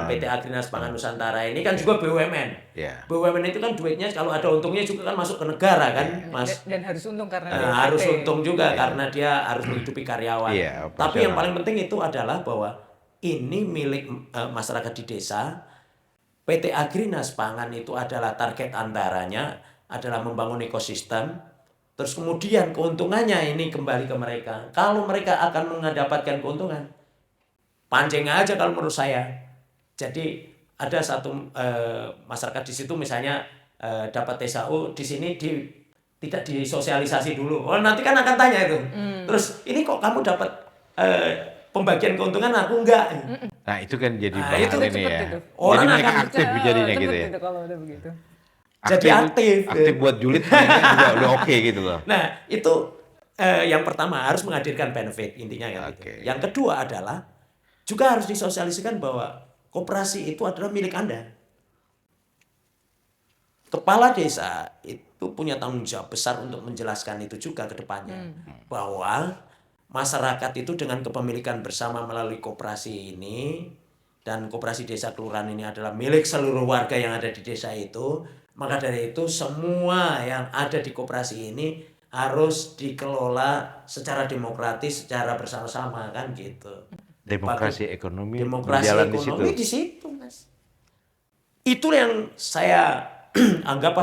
PT Agrinas Pangan Nusantara ini kan juga BUMN. BUMN itu kan duitnya kalau ada untungnya juga kan masuk ke negara kan, Mas. Dan harus untung karena harus untung juga karena dia harus menghidupi karyawan. Tapi yang paling penting itu adalah bahwa ini milik masyarakat di desa. PT Agrinas Pangan itu adalah target antaranya adalah membangun ekosistem. Terus kemudian keuntungannya ini kembali ke mereka. Kalau mereka akan mendapatkan keuntungan, pancing aja kalau menurut saya. Jadi ada satu masyarakat di situ misalnya dapat TSAU di sini tidak disosialisasi dulu. Nanti kan akan tanya itu. Terus ini kok kamu dapat pembagian keuntungan aku enggak? Nah itu kan jadi bahan ini ya. Orang jadi mereka akan aktif jadinya gitu ya. Kalau udah begitu. Jadi aktif buat julid juga udah oke gitu loh. Nah itu yang pertama harus menghadirkan benefit intinya ya. Yang kedua adalah juga harus disosialisasikan bahwa koperasi itu adalah milik Anda. Kepala desa itu punya tanggung jawab besar untuk menjelaskan itu juga ke depannya. Bahwa masyarakat itu dengan kepemilikan bersama melalui koperasi ini, dan koperasi desa kelurahan ini adalah milik seluruh warga yang ada di desa itu, maka dari itu semua yang ada di koperasi ini harus dikelola secara demokratis, secara bersama-sama kan gitu. Demokrasi ekonomi berjalan di situ, Mas. Itu yang saya anggap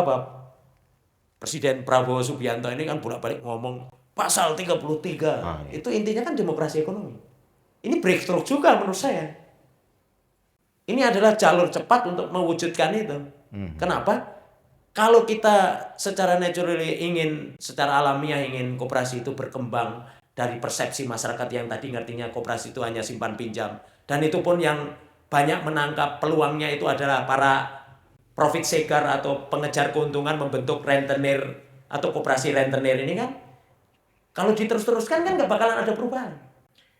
Presiden Prabowo Subianto ini kan bolak-balik ngomong pasal 33. Itu intinya kan demokrasi ekonomi. Ini breakthrough juga menurut saya. Ini adalah jalur cepat untuk mewujudkan itu. Kenapa? Kalau kita secara naturally secara alamiah ingin koperasi itu berkembang dari persepsi masyarakat yang tadi ngertinya koperasi itu hanya simpan pinjam, dan itu pun yang banyak menangkap peluangnya itu adalah para profit seeker atau pengejar keuntungan membentuk rentenir atau koperasi rentenir ini kan, kalau diterus-teruskan kan nggak bakalan ada perubahan.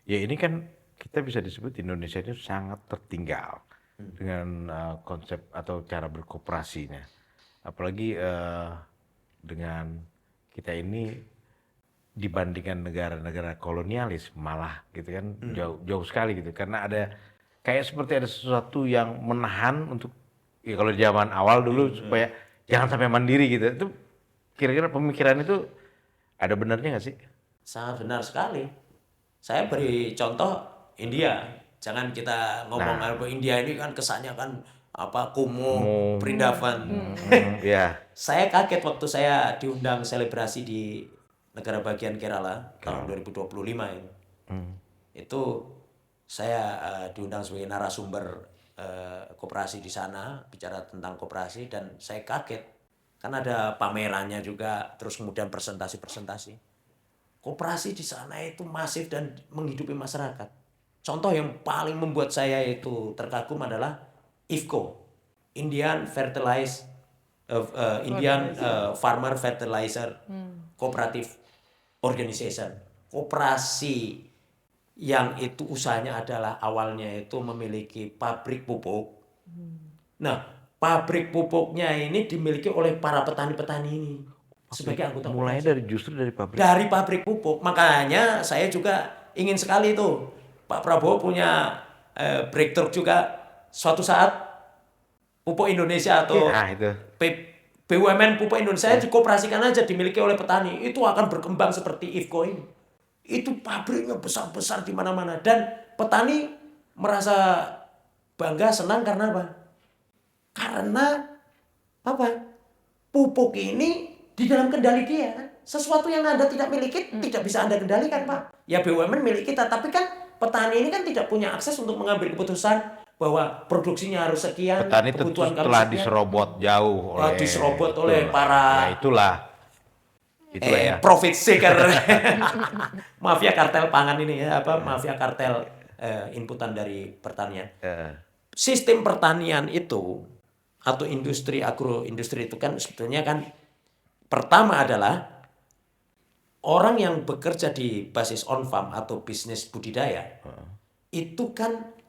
Ya ini kan kita bisa disebut Indonesia ini sangat tertinggal dengan konsep atau cara berkoperasinya, apalagi dengan kita ini dibandingkan negara-negara kolonialis malah gitu kan jauh sekali gitu, karena ada kayak seperti ada sesuatu yang menahan untuk ya kalau zaman awal dulu supaya jangan sampai mandiri gitu. Itu kira-kira pemikiran itu ada benarnya nggak sih? Sangat benar sekali. Saya beri contoh India. Jangan kita ngomong India ini kan kesannya kan apa kumuh, perindavan. Ya. Saya kaget waktu saya diundang selebrasi di negara bagian Kerala tahun 2025 itu. Itu saya diundang sebagai narasumber koperasi di sana, bicara tentang koperasi, dan saya kaget. Kan ada pamerannya juga, terus kemudian presentasi-presentasi. Koperasi di sana itu masif dan menghidupi masyarakat. Contoh yang paling membuat saya itu terkagum adalah IFCO, Indian Farmer Fertilizer Cooperative Organization. Koperasi yang itu usahanya adalah awalnya itu memiliki pabrik pupuk. Nah, pabrik pupuknya ini dimiliki oleh para petani-petani ini sebagai anggota Mulai koperasi. dari pabrik. Dari pabrik pupuk. Makanya saya juga ingin sekali tuh Pak Prabowo punya breakthrough juga suatu saat pupuk Indonesia atau itu. BUMN pupuk Indonesia dikoperasikan aja, dimiliki oleh petani, itu akan berkembang seperti IFCO ini. Itu pabriknya besar-besar di mana-mana, dan petani merasa bangga, senang karena apa? Karena apa? Pupuk ini di dalam kendali dia kan. Sesuatu yang Anda tidak miliki tidak bisa Anda kendalikan, Pak. Ya BUMN milik kita, tapi kan petani ini kan tidak punya akses untuk mengambil keputusan bahwa produksinya harus sekian, Petani kebutuhan tentu telah diserobot jauh oleh para ya itulah ya. Profit seeker. Mafia kartel pangan ini ya, mafia kartel inputan dari pertanian. Sistem pertanian itu atau agroindustri itu kan sebetulnya kan pertama adalah orang yang bekerja di basis on farm atau bisnis budidaya. Itu kan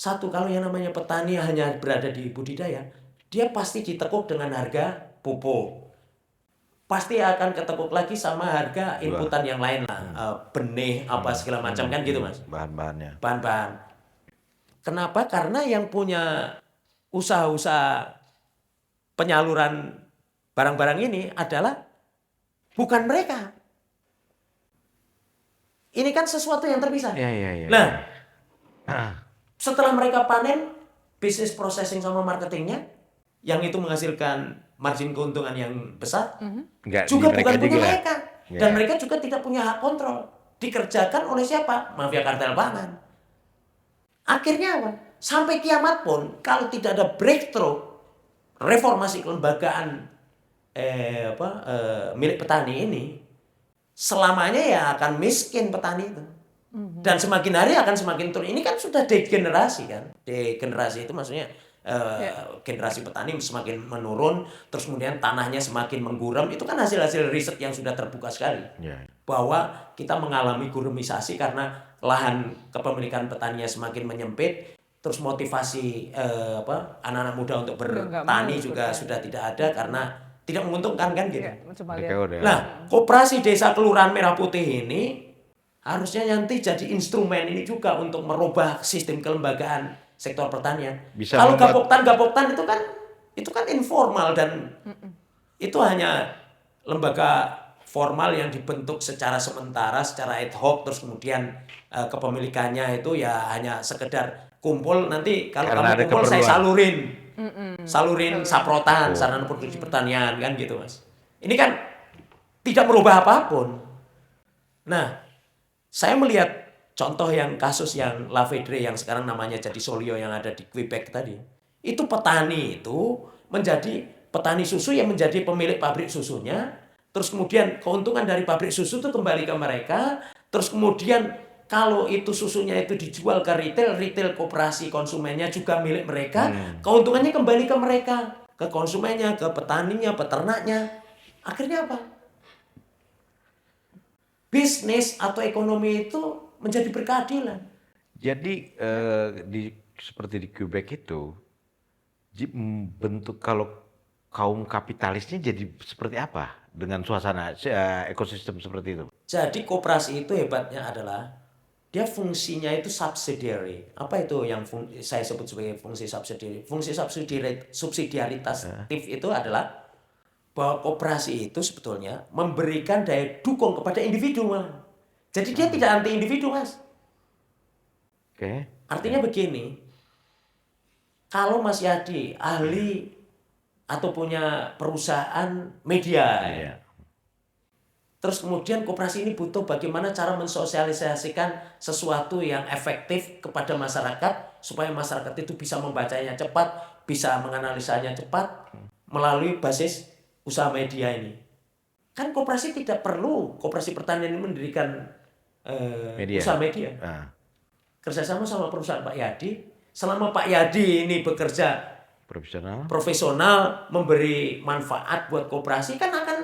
kalau yang namanya petani hanya berada di budidaya, dia pasti ditekuk dengan harga pupuk. Pasti akan ketekuk lagi sama harga inputan yang lain lah, benih apa segala macam kan gitu, Mas. Bahan-bahannya. Bahan-bahan. Kenapa? Karena yang punya usaha-usaha penyaluran barang-barang ini adalah bukan mereka. Ini kan sesuatu yang terpisah. Iya. Nah, setelah mereka panen, bisnis processing sama marketingnya, yang itu menghasilkan margin keuntungan yang besar, juga bukan punya mereka. Dan mereka juga tidak punya hak kontrol. Dikerjakan oleh siapa? Mafia kartel pangan. Akhirnya apa? Sampai kiamat pun, kalau tidak ada breakthrough, reformasi kelembagaan milik petani ini, selamanya ya akan miskin petani itu. Dan semakin hari akan semakin turun. Ini kan sudah degenerasi kan. Degenerasi itu maksudnya generasi petani semakin menurun, terus kemudian tanahnya semakin mengguram. Itu kan hasil-hasil riset yang sudah terbuka sekali. Bahwa kita mengalami gurumisasi karena lahan kepemilikan petaninya semakin menyempit, terus motivasi anak-anak muda untuk bertani juga sudah tidak ada karena tidak menguntungkan kan gitu. Nah, koperasi desa kelurahan Merah Putih ini harusnya nanti jadi instrumen ini juga untuk merubah sistem kelembagaan sektor pertanian. Kalau gapoktan itu kan informal dan itu hanya lembaga formal yang dibentuk secara sementara, secara ad hoc, terus kemudian kepemilikannya itu ya hanya sekedar kumpul, nanti kalau kamu kumpul saya salurin saprotan, sarana produksi pertanian kan gitu, Mas. Ini kan tidak merubah apapun. Nah, saya melihat contoh yang kasus yang Lavedre yang sekarang namanya jadi Solio yang ada di Quebec tadi. Itu petani itu menjadi petani susu yang menjadi pemilik pabrik susunya. Terus kemudian keuntungan dari pabrik susu itu kembali ke mereka. Terus kemudian kalau itu susunya itu dijual ke retail koperasi konsumennya juga milik mereka. Keuntungannya kembali ke mereka, ke konsumennya, ke petaninya, peternaknya. Akhirnya apa? Bisnis atau ekonomi itu menjadi berkeadilan. Jadi seperti di Quebec itu bentuk kalau kaum kapitalisnya jadi seperti apa dengan suasana ekosistem seperti itu? Jadi koperasi itu hebatnya adalah dia fungsinya itu subsidiary. Apa itu yang saya sebut sebagai fungsi subsidiary? Fungsi subsidiaritas itu adalah bahwa koperasi itu sebetulnya memberikan daya dukung kepada individu. Jadi dia tidak anti individu, Mas. Oke. Artinya begini, kalau Mas Yadi ahli atau punya perusahaan media, Iya. terus kemudian koperasi ini butuh bagaimana cara mensosialisasikan sesuatu yang efektif kepada masyarakat supaya masyarakat itu bisa membacanya cepat, bisa menganalisanya cepat melalui basis usaha media ini. Kan koperasi tidak perlu, koperasi pertanian ini mendirikan usaha media. Kerjasama sama perusahaan Pak Yadi, selama Pak Yadi ini bekerja profesional, memberi manfaat buat koperasi kan akan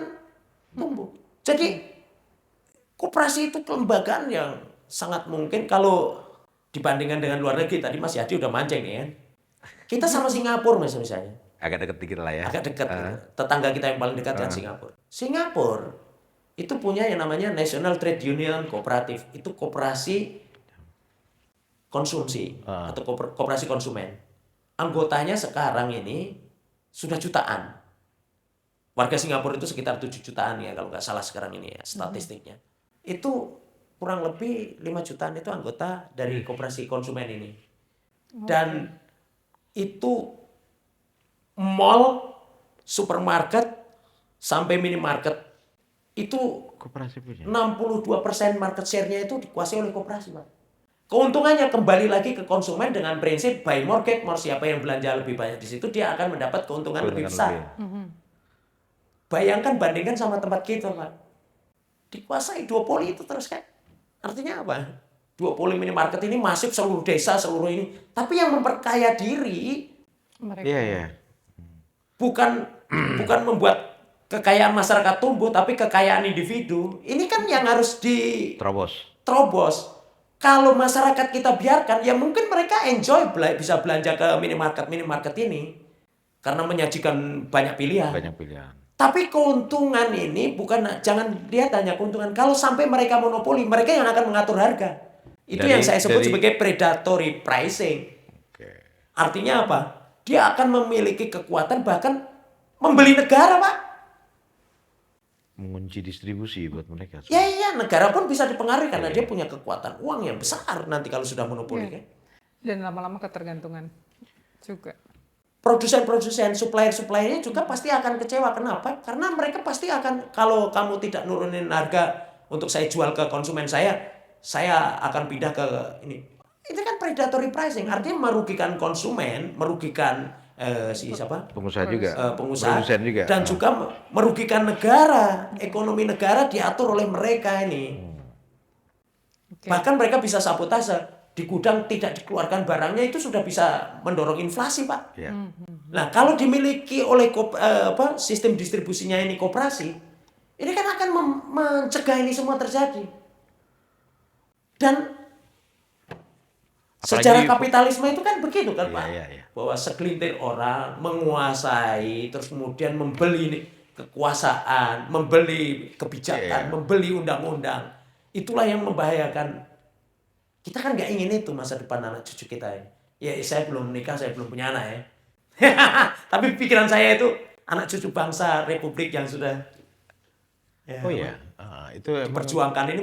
tumbuh. Jadi koperasi itu kelembagaan yang sangat mungkin kalau dibandingkan dengan luar negeri, tadi Mas Yadi udah mancing ya. Kita sama Singapura misalnya. Agak dekat dikit lah ya. Agak dekat. Tetangga kita yang paling dekat dengan Singapura. Singapura itu punya yang namanya National Trade Union Cooperative. Itu koperasi konsumsi atau koperasi konsumen. Anggotanya sekarang ini sudah jutaan. Warga Singapura itu sekitar 7 jutaan ya kalau nggak salah sekarang ini ya statistiknya. Itu kurang lebih 5 jutaan itu anggota dari koperasi konsumen ini. Dan itu mall, supermarket sampai minimarket itu Koperasi punya. 62% market share-nya itu dikuasai oleh koperasi, Pak. Keuntungannya kembali lagi ke konsumen dengan prinsip buy more get more. Siapa yang belanja lebih banyak di situ dia akan mendapat keuntungan lebih besar. Bayangkan bandingkan sama tempat kita, Pak. Dikuasai duopoli itu terus kan. Artinya apa? Duopoli minimarket ini masif seluruh desa, seluruh ini. Tapi yang memperkaya diri Mereka. Iya. bukan membuat kekayaan masyarakat tumbuh, tapi kekayaan individu. Ini kan yang harus terobos. Kalau masyarakat kita biarkan, ya mungkin mereka enjoy bisa belanja ke minimarket ini karena menyajikan banyak pilihan. Tapi keuntungan ini jangan lihat hanya keuntungan. Kalau sampai mereka monopoli, mereka yang akan mengatur harga. Itu yang saya sebut sebagai predatory pricing. Artinya apa? Dia akan memiliki kekuatan bahkan membeli negara, Pak. Mengunci distribusi buat mereka. Iya, negara pun bisa dipengaruhi karena dia punya kekuatan uang yang besar nanti kalau sudah monopoli kan. Dan lama-lama ketergantungan juga. Produsen-produsen, supplier-suppliernya juga pasti akan kecewa. Kenapa? Karena mereka pasti akan, kalau kamu tidak nurunin harga untuk saya jual ke konsumen saya akan pindah ke ini. Itu kan predatory pricing, artinya merugikan konsumen, merugikan pengusaha juga, produsen juga, dan juga merugikan negara. Ekonomi negara diatur oleh mereka ini. Bahkan mereka bisa sabotase, di gudang tidak dikeluarkan barangnya, itu sudah bisa mendorong inflasi, Pak. Nah, kalau dimiliki oleh sistem distribusinya ini koperasi, ini kan akan mencegah ini semua terjadi. Dan sejarah kapitalisme itu kan begitu kan, Pak. Bahwa segelintir orang menguasai, terus kemudian membeli kekuasaan, membeli kebijakan, membeli undang-undang. Itulah yang membahayakan. Kita kan nggak ingin itu masa depan anak cucu kita ya. Ya, saya belum menikah, saya belum punya anak ya. Tapi pikiran saya itu anak cucu bangsa Republik yang sudah itu diperjuangkan ini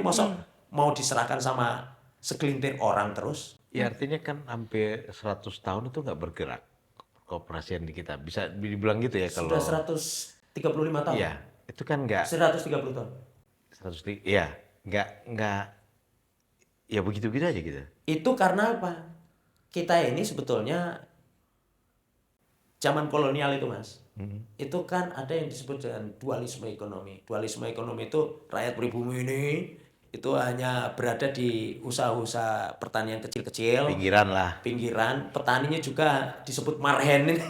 mau diserahkan sama segelintir orang terus. Ya artinya kan hampir 100 tahun itu nggak bergerak kooperasian di kita. Bisa dibilang gitu ya kalau... Sudah 135 tahun? Iya, itu kan nggak... 130 tahun? Iya, nggak... Ya begitu-begitu aja gitu. Itu karena apa? Kita ini sebetulnya zaman kolonial itu, Mas. Itu kan ada yang disebut dengan dualisme ekonomi. Dualisme ekonomi itu rakyat pribumi ini itu hanya berada di usaha-usaha pertanian kecil-kecil, pinggiran. Petaninya juga disebut marhen ini,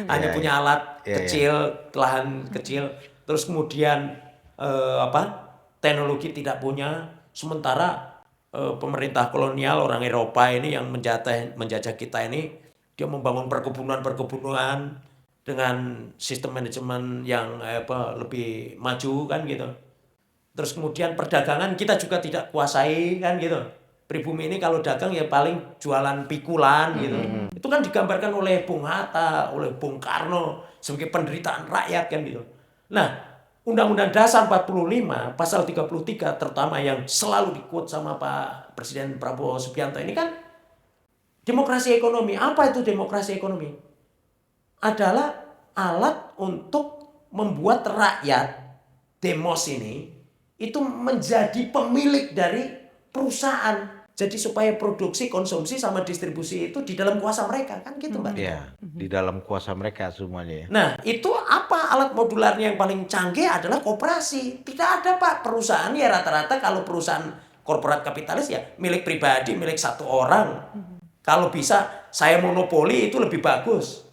hanya punya alat kecil, lahan kecil. Terus kemudian teknologi tidak punya. Sementara pemerintah kolonial orang Eropa ini yang menjajah kita ini, dia membangun perkebunan dengan sistem manajemen yang lebih maju kan gitu. Terus kemudian perdagangan kita juga tidak kuasai kan gitu. Pribumi ini kalau dagang ya paling jualan pikulan gitu. Itu kan digambarkan oleh Bung Hatta, oleh Bung Karno sebagai penderitaan rakyat kan gitu. Nah, Undang-Undang Dasar 45 pasal 33 terutama yang selalu di-quote sama Pak Presiden Prabowo Subianto ini kan demokrasi ekonomi. Apa itu demokrasi ekonomi? Adalah alat untuk membuat rakyat demos ini itu menjadi pemilik dari perusahaan. Jadi supaya produksi, konsumsi, sama distribusi itu di dalam kuasa mereka. Kan gitu Mbak. Ya, di dalam kuasa mereka semuanya ya. Nah, itu apa alat modularnya yang paling canggih adalah koperasi. Tidak ada Pak perusahaan ya rata-rata kalau perusahaan korporat kapitalis ya milik pribadi, milik satu orang. Kalau bisa saya monopoli itu lebih bagus.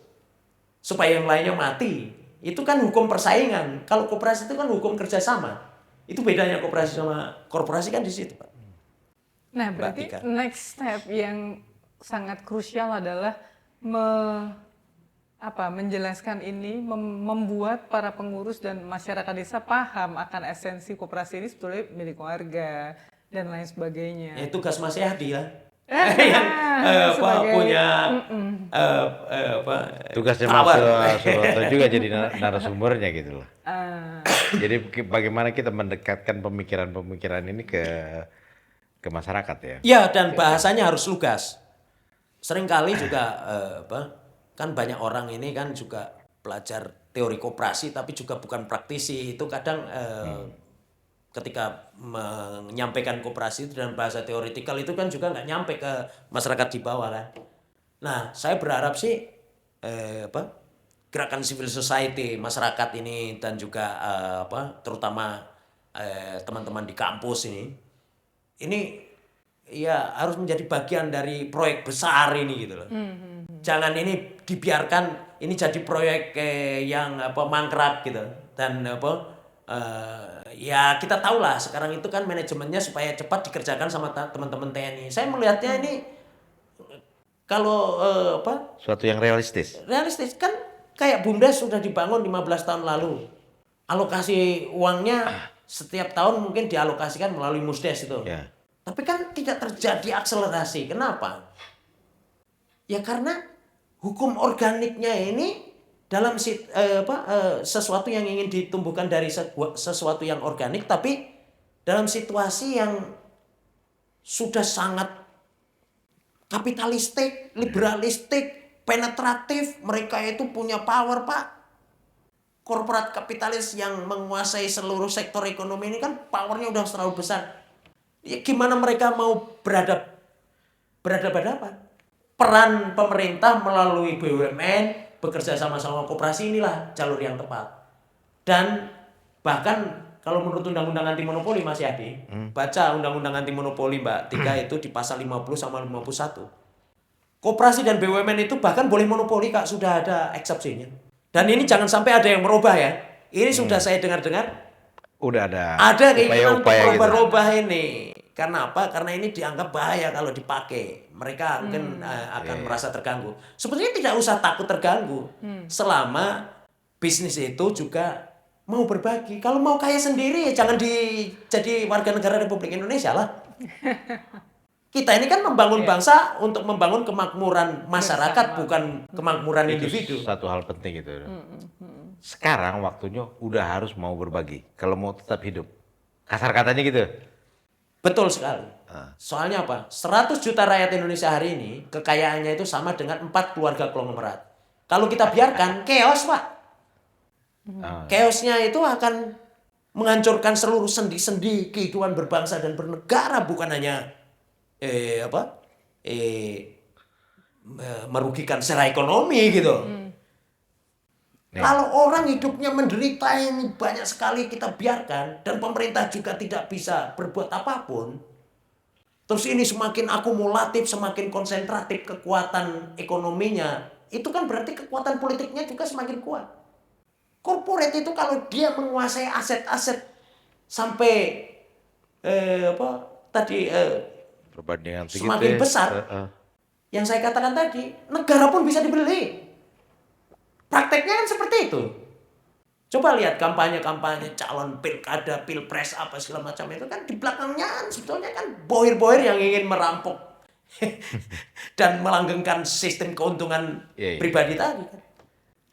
Supaya yang lainnya mati. Itu kan hukum persaingan. Kalau koperasi itu kan hukum kerjasama. Itu bedanya koperasi sama korporasi kan di situ Pak. Nah, berarti next step yang sangat krusial adalah menjelaskan ini, membuat para pengurus dan masyarakat desa paham akan esensi koperasi ini sebetulnya milik warga dan lain sebagainya. Ya, tugas Mas Yahdi ya. Yang punya tugasnya Mas Suroto juga jadi narasumbernya gitu loh. Jadi bagaimana kita mendekatkan pemikiran-pemikiran ini ke masyarakat ya. Ya, dan bahasanya harus lugas. Seringkali juga kan banyak orang ini kan juga belajar teori koperasi tapi juga bukan praktisi. Itu kadang ketika menyampaikan koperasi itu dalam bahasa teoretikal itu kan juga nggak nyampe ke masyarakat di bawah kan. Nah, saya berharap sih gerakan civil society masyarakat ini dan juga terutama teman-teman di kampus ini ya harus menjadi bagian dari proyek besar ini gitu loh. Jangan ini dibiarkan ini jadi proyek yang mangkrak gitu. Dan ya kita tahu lah sekarang itu kan manajemennya supaya cepat dikerjakan sama teman-teman TNI. Saya melihatnya ini kalau suatu yang realistis. Realistis kan kayak BUMDes sudah dibangun 15 tahun lalu. Alokasi uangnya setiap tahun mungkin dialokasikan melalui Musdes itu. Ya. Tapi kan tidak terjadi akselerasi. Kenapa? Ya karena hukum organiknya ini dalam sesuatu yang ingin ditumbuhkan dari sesuatu yang organik, tapi dalam situasi yang sudah sangat kapitalistik, liberalistik, penetratif, mereka itu punya power Pak. Korporat kapitalis yang menguasai seluruh sektor ekonomi ini kan powernya udah terlalu besar. Ya, gimana mereka mau berhadapan? Peran pemerintah melalui BUMN bekerja sama-sama koperasi inilah jalur yang tepat. Dan bahkan kalau menurut Undang-Undang Anti Monopoli Mas Yadi, baca Undang-Undang Anti Monopoli Mbak 3 itu di pasal 50 sama 51. Koperasi dan BUMN itu bahkan boleh monopoli Kak, sudah ada eksepsinya. Dan ini jangan sampai ada yang merubah ya. Ini sudah saya dengar-dengar udah ada keinginan untuk upaya merubah ini. Karena apa? Karena ini dianggap bahaya kalau dipakai. Mereka mungkin akan merasa terganggu. Sebetulnya tidak usah takut terganggu. Selama bisnis itu juga mau berbagi. Kalau mau kaya sendiri ya jangan jadi warga negara Republik Indonesia lah. Kita ini kan membangun bangsa untuk membangun kemakmuran masyarakat, bukan kemakmuran individu. Satu hal penting itu. Sekarang waktunya udah harus mau berbagi kalau mau tetap hidup. Kasar katanya gitu. Betul sekali. Soalnya apa? 100 juta rakyat Indonesia hari ini kekayaannya itu sama dengan 4 keluarga konglomerat. Kalau kita biarkan chaos Pak. Chaosnya itu akan menghancurkan seluruh sendi-sendi kehidupan berbangsa dan bernegara, bukan hanya merugikan secara ekonomi gitu. Kalau orang hidupnya menderita ini banyak sekali kita biarkan dan pemerintah juga tidak bisa berbuat apapun. Terus ini semakin akumulatif, semakin konsentratif kekuatan ekonominya. Itu kan berarti kekuatan politiknya juga semakin kuat. Korporat itu kalau dia menguasai aset-aset sampai semakin besar. Yang saya katakan tadi, negara pun bisa dibeli. Prakteknya kan seperti itu. Coba lihat kampanye-kampanye calon pilkada, pilpres, apa segala macam itu kan di belakangnya sebetulnya kan bohir-bohir yang ingin merampok dan melanggengkan sistem keuntungan pribadi tadi.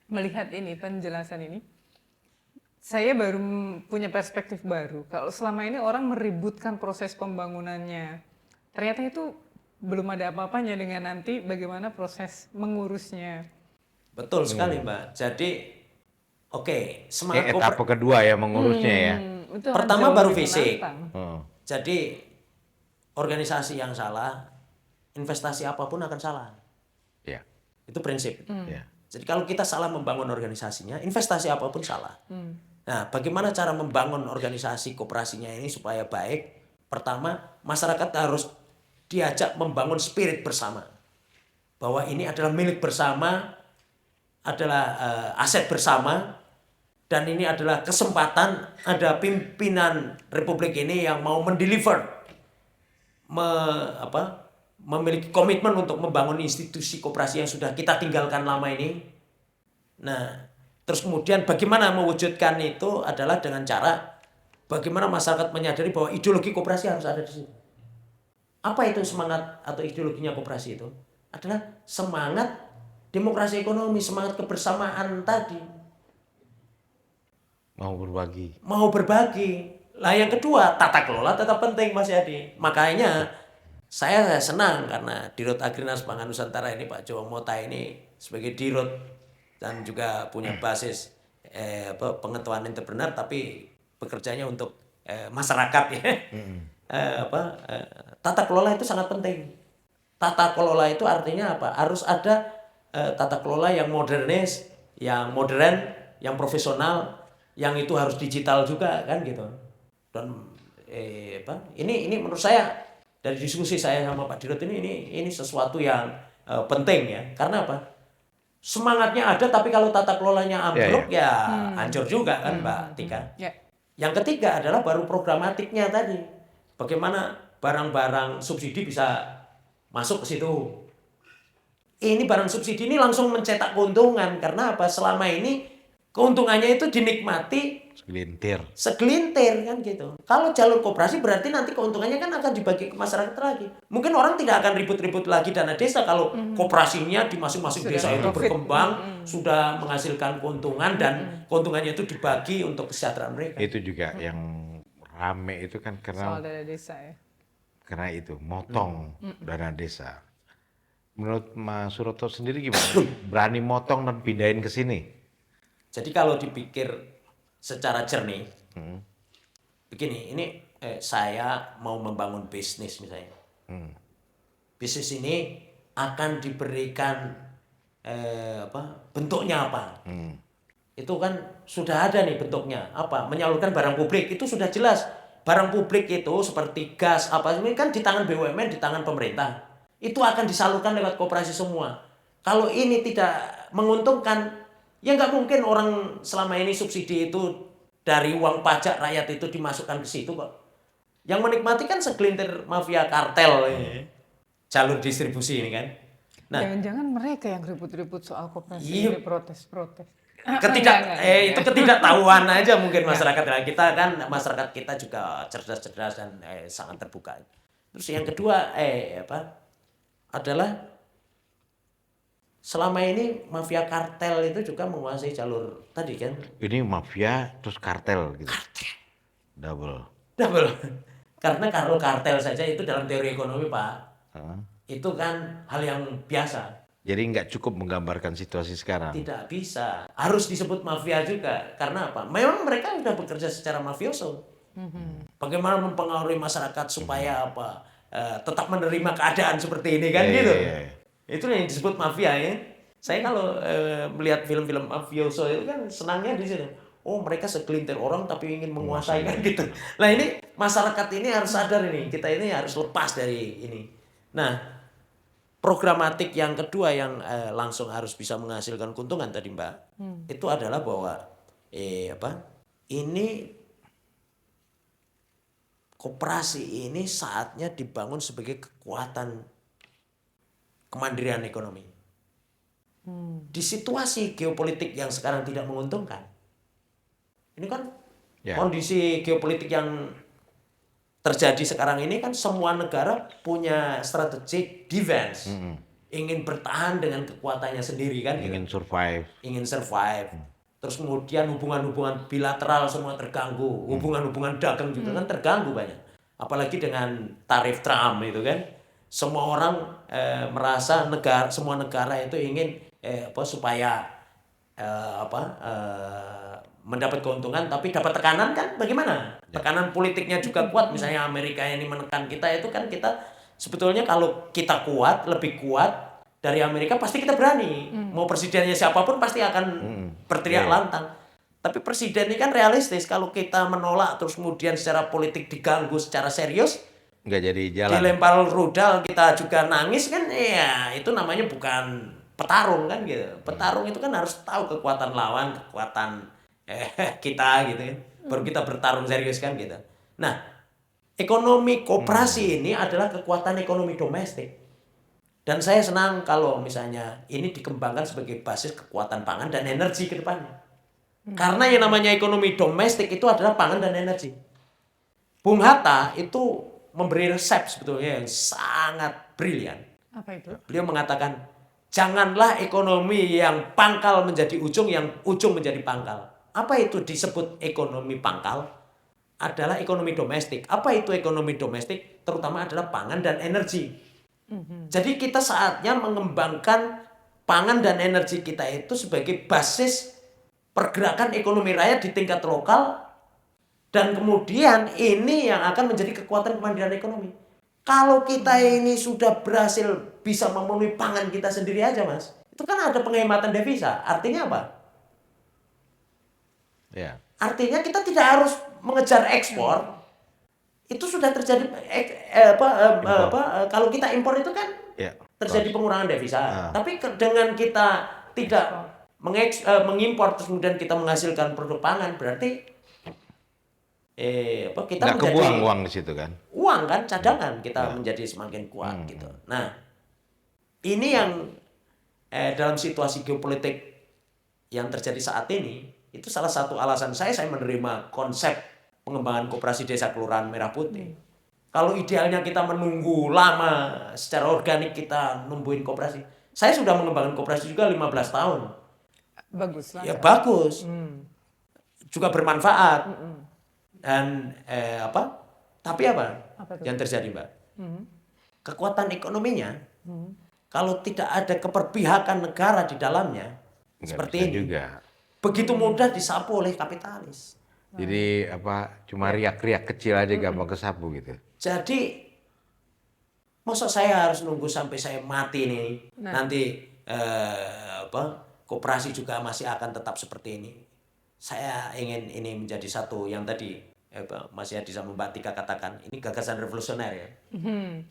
Melihat ini penjelasan ini, saya baru punya perspektif baru. Kalau selama ini orang meributkan proses pembangunannya, ternyata itu belum ada apa-apanya dengan nanti bagaimana proses mengurusnya. Betul sekali Mbak. Jadi semangat etapa kedua ya mengurusnya ya. Pertama baru fisik. Jadi organisasi yang salah, investasi apapun akan salah. Ya. Itu prinsip. Ya. Jadi kalau kita salah membangun organisasinya, investasi apapun salah. Nah, bagaimana cara membangun organisasi koperasinya ini supaya baik? Pertama, masyarakat harus diajak membangun spirit bersama. Bahwa ini adalah milik bersama, adalah aset bersama, dan ini adalah kesempatan ada pimpinan Republik ini yang mau mendeliver, memiliki komitmen untuk membangun institusi koperasi yang sudah kita tinggalkan lama ini. Nah, terus kemudian bagaimana mewujudkan itu adalah dengan cara bagaimana masyarakat menyadari bahwa ideologi koperasi harus ada di situ. Apa itu semangat atau ideologinya koperasi itu? Adalah semangat demokrasi ekonomi, semangat kebersamaan tadi. Mau berbagi. Mau berbagi. Lah yang kedua, tata kelola tetap penting Mas Yadi. Makanya saya senang karena Dirut Agrinas Pangan Nusantara ini Pak Jowo Mota ini sebagai Dirut dan juga punya basis pengetahuan entrepreneur tapi bekerjanya untuk masyarakat ya. Tata kelola itu sangat penting. Tata kelola itu artinya apa? Harus ada tata kelola yang modernis, yang modern, yang profesional, yang itu harus digital juga kan gitu. Dan ini menurut saya dari diskusi saya sama Pak Dirut ini sesuatu yang penting ya. Karena apa? Semangatnya ada tapi kalau tata kelolanya ambruk hancur juga kan Mbak Tika. Yang ketiga adalah baru programatiknya tadi. Bagaimana barang-barang subsidi bisa masuk ke situ. Ini barang subsidi ini langsung mencetak keuntungan karena apa? Selama ini keuntungannya itu dinikmati segelintir kan gitu. Kalau jalur koperasi berarti nanti keuntungannya kan akan dibagi ke masyarakat lagi. Mungkin orang tidak akan ribut-ribut lagi dana desa kalau koperasinya di masing-masing desa itu berkembang, sudah menghasilkan keuntungan dan keuntungannya itu dibagi untuk kesejahteraan mereka. Itu juga yang rame itu kan karena soal dana desa ya. Karena itu motong dana desa. Menurut Mas Suroto sendiri gimana? Berani motong dan pindahin ke sini? Jadi kalau dipikir secara jernih, begini, ini saya mau membangun bisnis misalnya. Bisnis ini akan diberikan bentuknya apa? Itu kan sudah ada nih bentuknya apa? Menyalurkan barang publik itu sudah jelas. Barang publik itu seperti gas apa ini kan di tangan BUMN, di tangan pemerintah. Itu akan disalurkan lewat koperasi semua. Kalau ini tidak menguntungkan, ya nggak mungkin orang selama ini subsidi itu dari uang pajak rakyat itu dimasukkan ke situ kok. Yang menikmati kan segelintir mafia kartel jalur distribusi ini kan. Nah, jangan-jangan mereka yang ribut-ribut soal koperasi ini protes-protes. Itu ketidaktahuan aja mungkin masyarakat kita kan masyarakat kita juga cerdas-cerdas dan sangat terbuka. Terus yang kedua adalah selama ini mafia kartel itu juga menguasai jalur tadi kan. Ini mafia terus kartel gitu. Double. Karena kalau kartel saja itu dalam teori ekonomi Pak. Itu kan hal yang biasa. Jadi nggak cukup menggambarkan situasi sekarang. Tidak bisa. Harus disebut mafia juga. Karena apa? Memang mereka sudah bekerja secara mafioso. Bagaimana mempengaruhi masyarakat supaya tetap menerima keadaan seperti ini kan gitu. Itu yang disebut mafia ya. Saya kalau melihat film-film mafioso itu kan senangnya di sini. Oh mereka segelintir orang tapi ingin menguasai kan gitu. Nah ini masyarakat ini harus sadar ini. Kita ini harus lepas dari ini. Nah programatik yang kedua yang langsung harus bisa menghasilkan keuntungan tadi Mbak. Itu adalah bahwa ini koperasi ini saatnya dibangun sebagai kekuatan kemandirian ekonomi. Di situasi geopolitik yang sekarang tidak menguntungkan. Ini kan kondisi geopolitik yang terjadi sekarang ini kan semua negara punya strategic defense. Ingin bertahan dengan kekuatannya sendiri kan. Ingin survive. Ingin survive. terus kemudian hubungan-hubungan bilateral semua terganggu, hubungan-hubungan dagang juga kan terganggu banyak. Apalagi dengan tarif Trump itu kan, semua orang merasa semua negara itu ingin supaya mendapat keuntungan tapi dapat tekanan kan bagaimana? Tekanan politiknya juga kuat, misalnya Amerika ini menekan kita itu kan kita sebetulnya kalau kita kuat, lebih kuat dari Amerika pasti kita berani. Mau presidennya siapapun pasti akan berteriak lantang. Tapi presiden ini kan realistis, kalau kita menolak terus kemudian secara politik diganggu secara serius, nggak jadi jalan. Dilempar rudal kita juga nangis kan, ya itu namanya bukan petarung kan gitu. Petarung itu kan harus tahu kekuatan lawan, kekuatan kita gitu kan. Baru kita bertarung serius kan gitu. Nah, ekonomi koperasi ini adalah kekuatan ekonomi domestik. Dan saya senang kalau misalnya ini dikembangkan sebagai basis kekuatan pangan dan energi ke depannya. Karena yang namanya ekonomi domestik itu adalah pangan dan energi. Bung Hatta itu memberi resep sebetulnya yang sangat brilian. Apa itu? Beliau mengatakan, janganlah ekonomi yang pangkal menjadi ujung, yang ujung menjadi pangkal. Apa itu disebut ekonomi pangkal? Adalah ekonomi domestik. Apa itu ekonomi domestik? Terutama adalah pangan dan energi. Jadi kita saatnya mengembangkan pangan dan energi kita itu sebagai basis pergerakan ekonomi rakyat di tingkat lokal, dan kemudian ini yang akan menjadi kekuatan kemandirian ekonomi. Kalau kita ini sudah berhasil bisa memenuhi pangan kita sendiri aja, Mas, itu kan ada penghematan devisa. Artinya apa? Ya. Artinya kita tidak harus mengejar ekspor. Itu sudah terjadi kalau kita impor itu kan terjadi pengurangan devisa. Tapi dengan kita tidak mengimpor terus kemudian kita menghasilkan produk pangan, berarti kita nggak menjadi kebuang uang di situ kan? Uang kan cadangan kita menjadi semakin kuat gitu. Nah, ini yang dalam situasi geopolitik yang terjadi saat ini, itu salah satu alasan saya menerima konsep pengembangan koperasi desa kelurahan Merah Putih. Kalau idealnya kita menunggu lama secara organik kita numbuhin koperasi. Saya sudah mengembangkan koperasi juga 15 tahun. Bagus lah. Ya bagus. Juga bermanfaat. Dan tapi apa yang terjadi, Mbak? Kekuatan ekonominya kalau tidak ada keperpihakan negara di dalamnya seperti ini juga. Begitu mudah disapu oleh kapitalis. Jadi cuma riak-riak kecil aja gampang kesapu gitu. Jadi masa saya harus nunggu sampai saya mati nih, nanti koperasi juga masih akan tetap seperti ini. Saya ingin ini menjadi satu yang tadi Mas Yadi sama Mbak Tika katakan, ini gagasan revolusioner ya.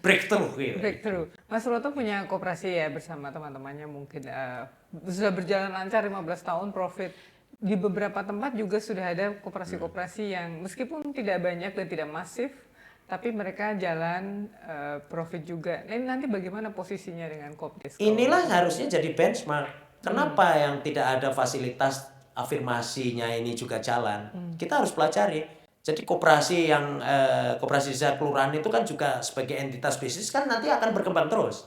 Breakthrough gitu. Breakthrough. Mas Roto punya koperasi ya bersama teman-temannya, mungkin sudah berjalan lancar 15 tahun profit. Di beberapa tempat juga sudah ada koperasi-koperasi yang meskipun tidak banyak dan tidak masif, tapi mereka jalan profit juga. Ini nanti bagaimana posisinya dengan Kopdes? Inilah harusnya jadi benchmark. Kenapa yang tidak ada fasilitas afirmasinya ini juga jalan? Kita harus pelajari. Jadi koperasi desa kelurahan itu kan juga sebagai entitas bisnis kan nanti akan berkembang terus.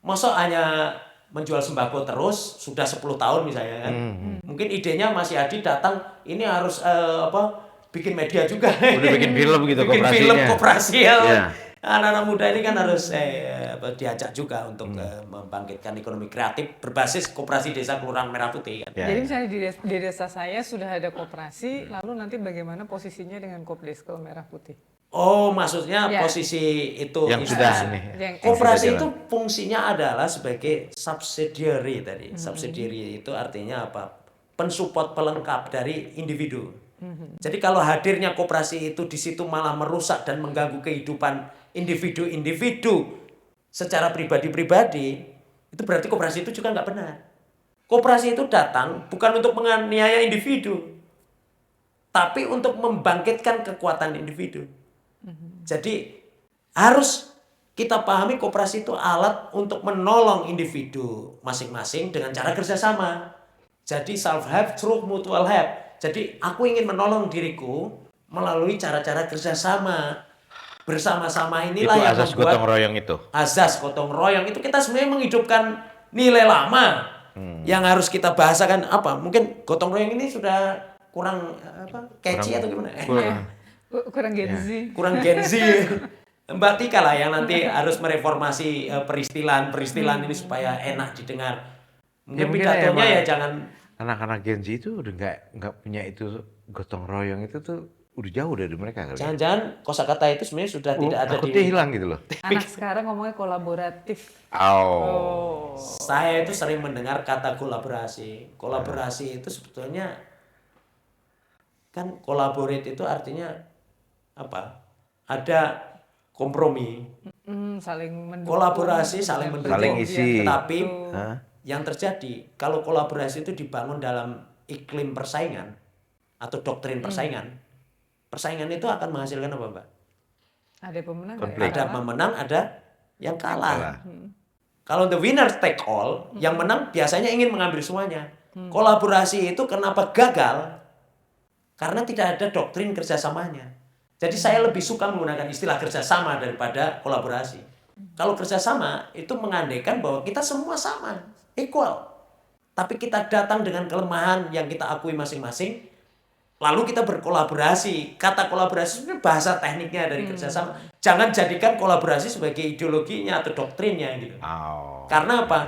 Masa hanya menjual sembako terus sudah 10 tahun misalnya kan. Mungkin idenya Mas Yadi datang ini harus bikin media juga. Udah bikin film gitu bikin film koperasi ya. Yeah. Anak-anak muda ini kan harus diajak juga untuk membangkitkan ekonomi kreatif berbasis koperasi desa kelurahan Merah Putih kan. Jadi misalnya di desa saya sudah ada koperasi, lalu nanti bagaimana posisinya dengan Kopdesko Merah Putih? Oh, maksudnya posisi itu yang sudah nih. Koperasi itu fungsinya adalah sebagai subsidiary tadi. Subsidiary itu artinya apa? Pensupport pelengkap dari individu. Jadi kalau hadirnya koperasi itu di situ malah merusak dan mengganggu kehidupan individu-individu secara pribadi-pribadi, itu berarti koperasi itu juga nggak benar. Koperasi itu datang bukan untuk menganiaya individu, tapi untuk membangkitkan kekuatan individu. Jadi harus kita pahami koperasi itu alat untuk menolong individu masing-masing dengan cara kerjasama. Jadi self-help through mutual help. Jadi aku ingin menolong diriku melalui cara-cara kerjasama. Bersama-sama inilah itu yang azas membuat gotong royong itu. Azas gotong royong itu kita sebenarnya menghidupkan nilai lama. Yang harus kita bahasakan apa? Mungkin gotong royong ini sudah kurang catchy atau gimana? Kurang Gen Z. Kurang Gen Z. Mbak Tika lah yang nanti harus mereformasi peristilan ini supaya enak didengar. Mungkin pidatonya ya jangan anak-anak Gen Z itu udah nggak punya itu gotong royong itu tuh udah jauh dari mereka kali. Jangan-jangan kosakata itu sebenarnya sudah tidak ada takutnya hilang gitu loh. Anak sekarang ngomongnya kolaboratif. Saya itu sering mendengar kata kolaborasi. Kolaborasi itu sebetulnya kan collaborate itu artinya apa? Ada kompromi. Saling mendukung. Kolaborasi saling mendukung. Saling isi. Tapi yang terjadi kalau kolaborasi itu dibangun dalam iklim persaingan atau doktrin persaingan, persaingan itu akan menghasilkan apa, Mbak? Ada pemenang, ada pemenang, ada yang kalah. Kalau the winner take all, yang menang biasanya ingin mengambil semuanya. Kolaborasi itu kenapa gagal? Karena tidak ada doktrin kerjasamanya. Jadi saya lebih suka menggunakan istilah kerjasama daripada kolaborasi. Kalau kerjasama itu mengandaikan bahwa kita semua sama, equal. Tapi kita datang dengan kelemahan yang kita akui masing-masing, lalu kita berkolaborasi. Kata kolaborasi sebenarnya bahasa tekniknya dari kerjasama. Jangan jadikan kolaborasi sebagai ideologinya atau doktrinnya gitu. Karena apa?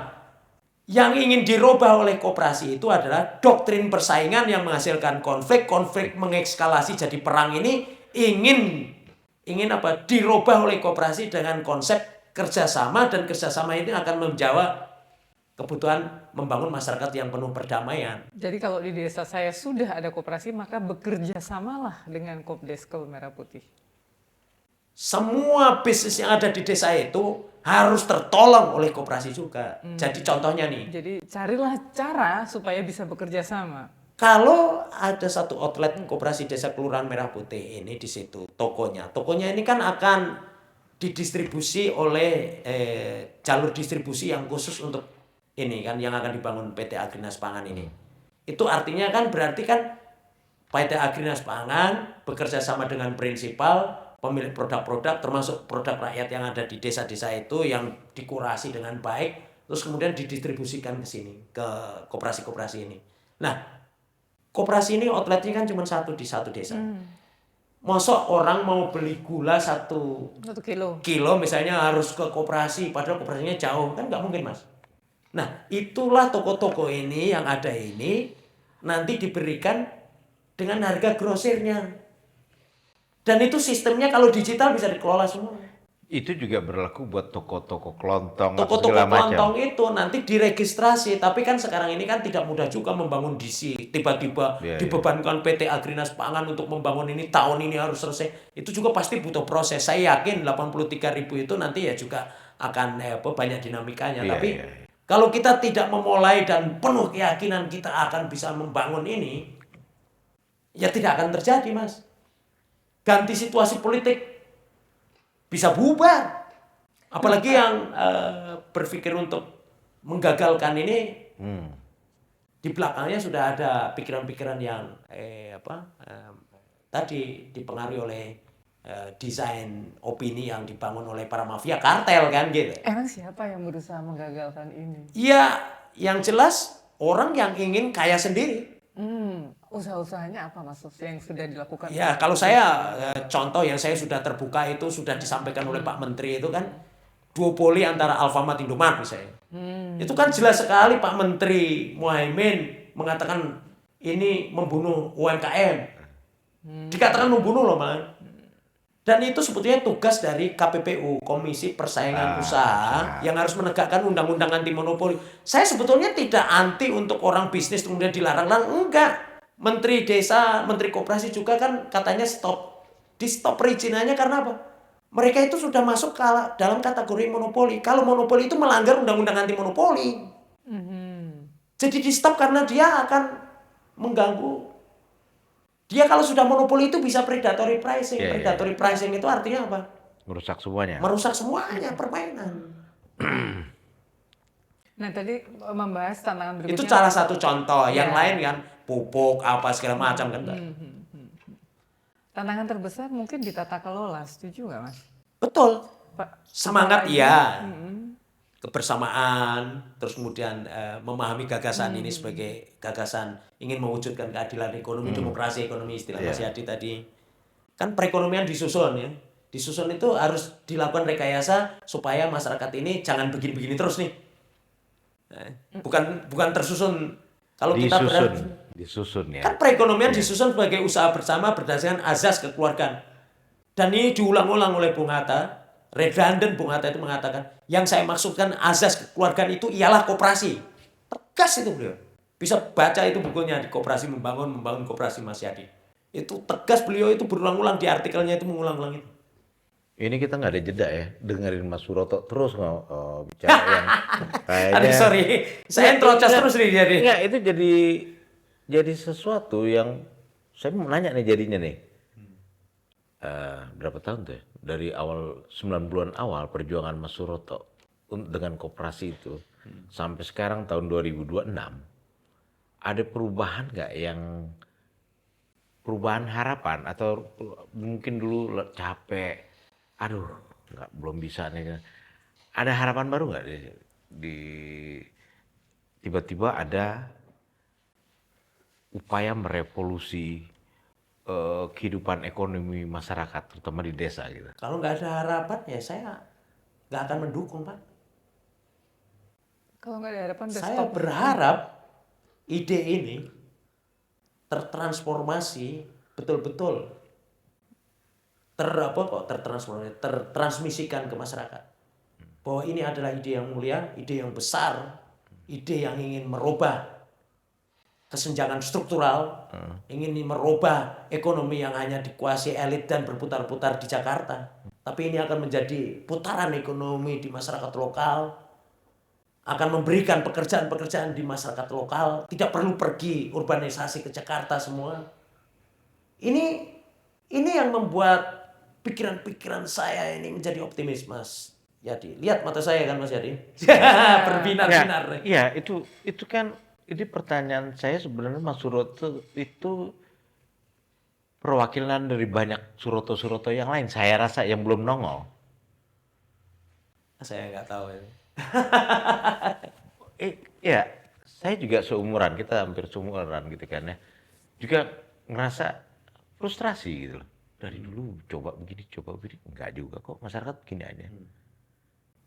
Yang ingin dirubah oleh koperasi itu adalah doktrin persaingan yang menghasilkan konflik mengekskalasi jadi perang ini ingin apa? Dirubah oleh koperasi dengan konsep kerjasama, dan kerjasama ini akan menjawab kebutuhan membangun masyarakat yang penuh perdamaian. Jadi kalau di desa saya sudah ada koperasi, maka bekerja samalah dengan Kopdeskel Merah Putih. Semua bisnis yang ada di desa itu harus tertolong oleh koperasi juga. Jadi contohnya nih. Jadi carilah cara supaya bisa bekerja sama. Kalau ada satu outlet koperasi desa Kelurahan Merah Putih ini di situ tokonya ini kan akan didistribusi oleh jalur distribusi yang khusus untuk ini kan yang akan dibangun PT Agrinas Pangan ini. Itu artinya kan berarti kan PT Agrinas Pangan bekerja sama dengan prinsipal pemilik produk-produk termasuk produk rakyat yang ada di desa-desa itu yang dikurasi dengan baik terus kemudian didistribusikan ke sini ke koperasi-koperasi ini. Nah, koperasi ini outletnya kan cuma satu di satu desa. Masa orang mau beli gula 1 kilo misalnya harus ke koperasi padahal koperasinya jauh, kan nggak mungkin, Mas. Nah, itulah toko-toko ini yang ada ini nanti diberikan dengan harga grosirnya. Dan itu sistemnya kalau digital bisa dikelola semua. Itu juga berlaku buat toko-toko kelontong. Toko-toko kelontong itu nanti diregistrasi, tapi kan sekarang ini kan tidak mudah juga membangun DC. Tiba-tiba dibebankan PT Agrinas Pangan untuk membangun ini tahun ini harus selesai. Itu juga pasti butuh proses. Saya yakin 83.000 itu nanti ya juga akan banyak dinamikanya. Tapi kalau kita tidak memulai dan penuh keyakinan kita akan bisa membangun ini, ya tidak akan terjadi, Mas. Ganti situasi politik bisa bubar. Apalagi yang berpikir untuk menggagalkan ini, di belakangnya sudah ada pikiran-pikiran yang tadi dipengaruhi oleh desain opini yang dibangun oleh para mafia kartel kan gitu. Emang siapa yang berusaha menggagalkan ini? Ya, yang jelas orang yang ingin kaya sendiri. Usaha-usahanya apa Mas yang sudah dilakukan? Ya, kalau saya contoh yang saya sudah terbuka itu sudah disampaikan oleh Pak Menteri itu kan duopoli antara Alfamart Indomaret misalnya. Itu kan jelas sekali Pak Menteri Muhaimin mengatakan ini membunuh UMKM. Dikatakan membunuh loh, Mas. Dan itu sebetulnya tugas dari KPPU, Komisi Persaingan Usaha, yang harus menegakkan undang-undang anti monopoli. Saya sebetulnya tidak anti untuk orang bisnis kemudian dilarang-larang, enggak. Menteri Desa, Menteri Koperasi juga kan katanya stop. Di stop perizinannya karena apa? Mereka itu sudah masuk dalam kategori monopoli. Kalau monopoli itu melanggar undang-undang anti monopoli. Jadi di stop karena dia akan mengganggu. Dia kalau sudah monopoli itu bisa predatory pricing. Predatory pricing itu artinya apa? Merusak semuanya. Merusak semuanya permainan. Nah tadi membahas tantangan berikutnya. Itu salah satu contoh. Yang lain kan pupuk apa segala macam kan. Tantangan terbesar mungkin di tata kelola. Setuju nggak Mas? Betul. Semangat iya. kebersamaan, terus kemudian memahami gagasan ini sebagai gagasan ingin mewujudkan keadilan ekonomi, demokrasi ekonomi istilah Mas Yadi tadi. Kan perekonomian disusun ya. Disusun itu harus dilakukan rekayasa supaya masyarakat ini jangan begini-begini terus nih. Bukan tersusun. Kalau kita disusun ya. Kan perekonomian disusun sebagai usaha bersama berdasarkan azas kekeluargaan. Dan ini diulang-ulang oleh Bung Hatta. Redundant Bung Hatta itu mengatakan, yang saya maksudkan azas kekeluargaan itu ialah koperasi. Tegas itu beliau. Bisa baca itu bukunya di Koperasi Membangun Koperasi Mas Yadi. Itu tegas, beliau itu berulang-ulang di artikelnya itu mengulang-ulang itu. Ini kita nggak ada jeda ya, dengerin Mas Suroto terus bicara yang kayaknya. Aduh sorry, saya terocos terus nih jadi. Enggak, itu jadi sesuatu yang saya mau nanya nih jadinya nih. Berapa tahun tuh ya? Dari awal 90-an awal perjuangan Mas Suroto dengan koperasi itu sampai sekarang tahun 2026 ada perubahan nggak yang perubahan harapan atau mungkin dulu capek, aduh belum bisa nih, ada harapan baru nggak di tiba-tiba ada upaya merevolusi kehidupan ekonomi masyarakat, terutama di desa gitu. Kalau nggak ada harapan ya saya nggak akan mendukung Pak. Kalau nggak ada harapan, saya berharap ide ini tertransformasi betul-betul tertransmisikan ke masyarakat. Bahwa ini adalah ide yang mulia, ide yang besar, ide yang ingin merubah kesenjangan struktural, ingin merubah ekonomi yang hanya dikuasai elit dan berputar-putar di Jakarta. Tapi ini akan menjadi putaran ekonomi di masyarakat lokal, akan memberikan pekerjaan-pekerjaan di masyarakat lokal, tidak perlu pergi urbanisasi ke Jakarta semua. Ini yang membuat pikiran-pikiran saya ini menjadi optimis, Mas Yadi. Lihat mata saya kan, Mas Yadi. Berbinar-binar. Iya, itu kan. Ini pertanyaan saya sebenarnya Mas Suroto itu perwakilan dari banyak Suroto-Suroto yang lain. Saya rasa yang belum nongol. Saya nggak tahu ini. Ya, saya juga seumuran, kita hampir seumuran gitu kan ya. Juga ngerasa frustrasi gitu loh. Dari dulu coba begini, enggak juga kok masyarakat begini aja.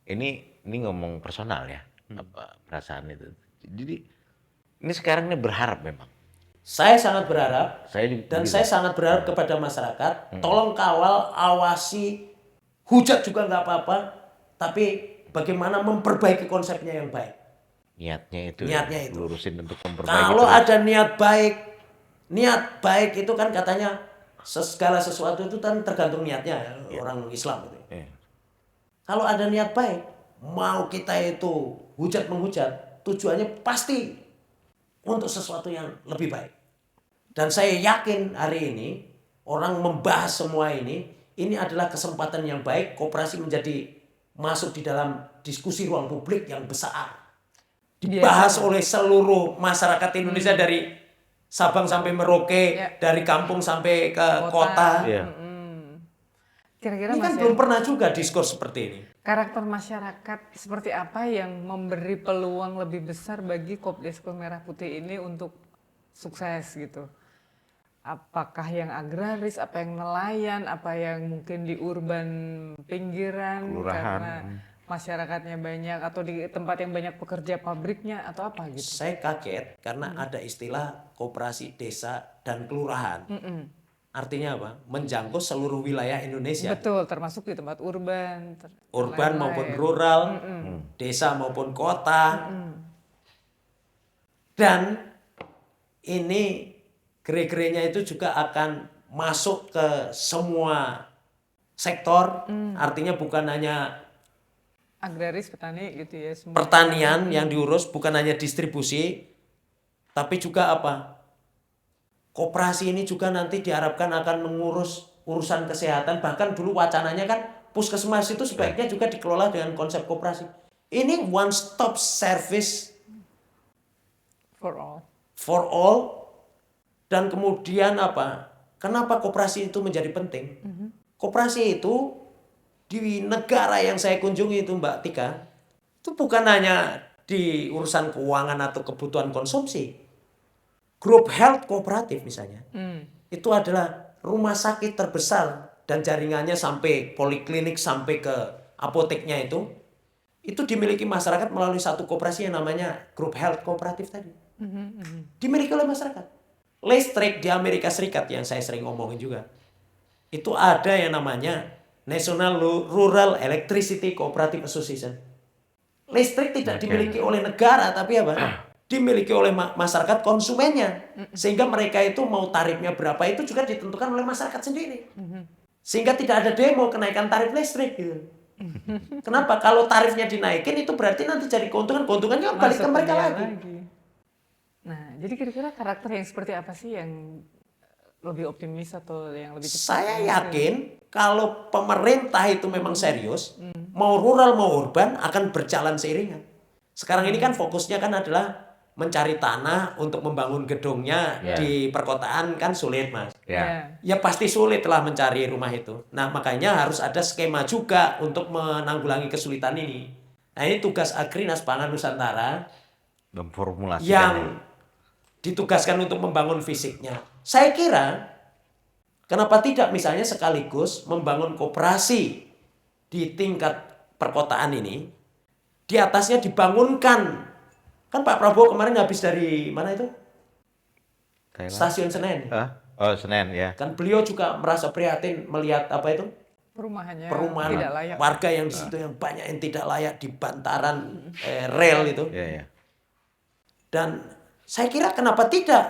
Ini ngomong personal ya, apa perasaan itu. Jadi ini sekarang ini berharap memang. Saya sangat berharap, saya sangat berharap kepada masyarakat, tolong kawal, awasi, hujat juga nggak apa-apa, tapi bagaimana memperbaiki konsepnya yang baik. Niatnya itu. Lurusin untuk memperbaiki. Kalau ada niat baik itu kan katanya segala sesuatu itu kan tergantung niatnya orang Islam itu. Kalau ada niat baik, mau kita itu hujat menghujat, tujuannya pasti untuk sesuatu yang lebih baik. Dan saya yakin hari ini orang membahas semua ini adalah kesempatan yang baik koperasi menjadi masuk di dalam diskusi ruang publik yang besar. Dibahas oleh seluruh masyarakat Indonesia dari Sabang sampai Merauke, dari kampung sampai ke kota. Kira-kira ini kan belum pernah juga diskurs seperti ini. Karakter masyarakat seperti apa yang memberi peluang lebih besar bagi Kopdeskul Merah Putih ini untuk sukses gitu? Apakah yang agraris, apa yang nelayan, apa yang mungkin di urban pinggiran, kelurahan, karena masyarakatnya banyak, atau di tempat yang banyak pekerja pabriknya, atau apa gitu? Saya kaget karena ada istilah koperasi desa dan kelurahan. Artinya apa? Menjangkau seluruh wilayah Indonesia. Betul, termasuk di tempat urban. Urban maupun rural, desa maupun kota. Dan ini gere-gerenya itu juga akan masuk ke semua sektor. Artinya bukan hanya agraris, petani gitu ya. Semua pertanian yang diurus, bukan hanya distribusi, tapi juga apa? Koperasi ini juga nanti diharapkan akan mengurus urusan kesehatan. Bahkan dulu wacananya kan puskesmas itu sebaiknya juga dikelola dengan konsep koperasi. Ini one stop service for all. Dan kemudian apa? Kenapa koperasi itu menjadi penting? Koperasi itu di negara yang saya kunjungi itu Mbak Tika, Itu bukan hanya di urusan keuangan atau kebutuhan konsumsi. Grup health kooperatif misalnya, itu adalah rumah sakit terbesar dan jaringannya sampai poliklinik, sampai ke apoteknya itu dimiliki masyarakat melalui satu koperasi yang namanya grup health kooperatif tadi. Dimiliki oleh masyarakat. Listrik di Amerika Serikat yang saya sering ngomongin juga, itu ada yang namanya National Rural Electricity Cooperative Association. Listrik tidak dimiliki oleh negara, tapi apa? Dimiliki oleh masyarakat konsumennya. Sehingga mereka itu mau tarifnya berapa itu juga ditentukan oleh masyarakat sendiri. Sehingga tidak ada demo kenaikan tarif listrik gitu. Kenapa? Kalau tarifnya dinaikin itu berarti nanti jadi keuntungannya balik ke mereka lagi. Nah, jadi kira-kira karakter yang seperti apa sih yang lebih optimis atau yang lebih cepat? Saya yakin kalau pemerintah itu memang serius, mau rural mau urban akan berjalan seiringan. Sekarang ini kan fokusnya kan adalah mencari tanah untuk membangun gedungnya di perkotaan kan sulit, Mas. Ya pasti sulit lah mencari rumah itu. Nah, makanya harus ada skema juga untuk menanggulangi kesulitan ini. Nah, ini tugas Agrinas Pangan Nusantara yang ditugaskan untuk membangun fisiknya. Saya kira kenapa tidak misalnya sekaligus membangun koperasi di tingkat perkotaan ini, di atasnya dibangunkan. Kan Pak Prabowo kemarin habis dari mana itu? Thailand. Stasiun Senen. Oh, Senen ya. Kan beliau juga merasa prihatin melihat apa itu? Perumahan tidak layak. Warga yang di situ yang banyak yang tidak layak di bantaran rel itu. Dan saya kira kenapa tidak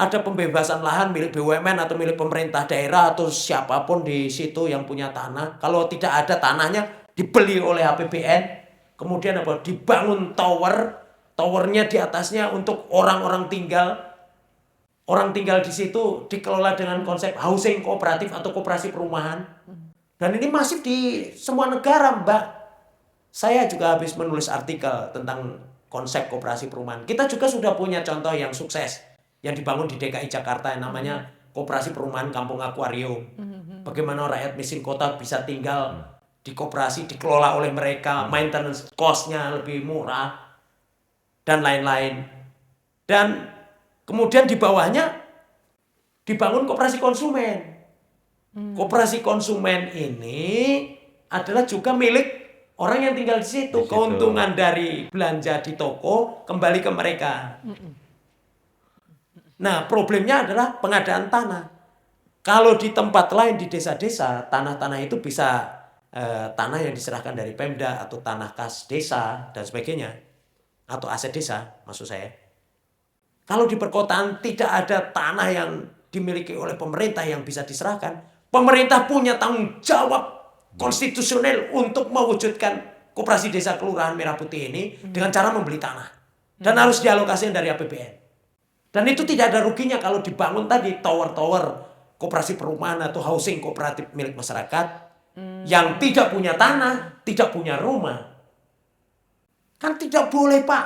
ada pembebasan lahan milik BUMN atau milik pemerintah daerah atau siapapun di situ yang punya tanah. Kalau tidak ada tanahnya dibeli oleh APBN, kemudian apa? Dibangun towernya di atasnya untuk orang-orang tinggal. Orang tinggal di situ dikelola dengan konsep housing kooperatif atau koperasi perumahan. Dan ini masif di semua negara, Mbak. Saya juga habis menulis artikel tentang konsep koperasi perumahan. Kita juga sudah punya contoh yang sukses yang dibangun di DKI Jakarta yang namanya koperasi perumahan Kampung Akuarium. Bagaimana rakyat miskin kota bisa tinggal di koperasi dikelola oleh mereka, maintenance cost-nya lebih murah dan lain-lain. Dan kemudian di bawahnya dibangun koperasi konsumen. Koperasi konsumen ini adalah juga milik orang yang tinggal di situ. Keuntungan dari belanja di toko kembali ke mereka. Nah, problemnya adalah pengadaan tanah. Kalau di tempat lain di desa-desa, tanah-tanah itu bisa tanah yang diserahkan dari Pemda atau tanah kas desa dan sebagainya. Atau aset desa, maksud saya. Kalau di perkotaan tidak ada tanah yang dimiliki oleh pemerintah yang bisa diserahkan, pemerintah punya tanggung jawab konstitusional untuk mewujudkan koperasi desa kelurahan Merah Putih ini dengan cara membeli tanah. Dan harus dialokasikan dari APBN. Dan itu tidak ada ruginya kalau dibangun tadi tower-tower koperasi perumahan atau housing kooperatif milik masyarakat yang tidak punya tanah, tidak punya rumah. Kan tidak boleh, Pak,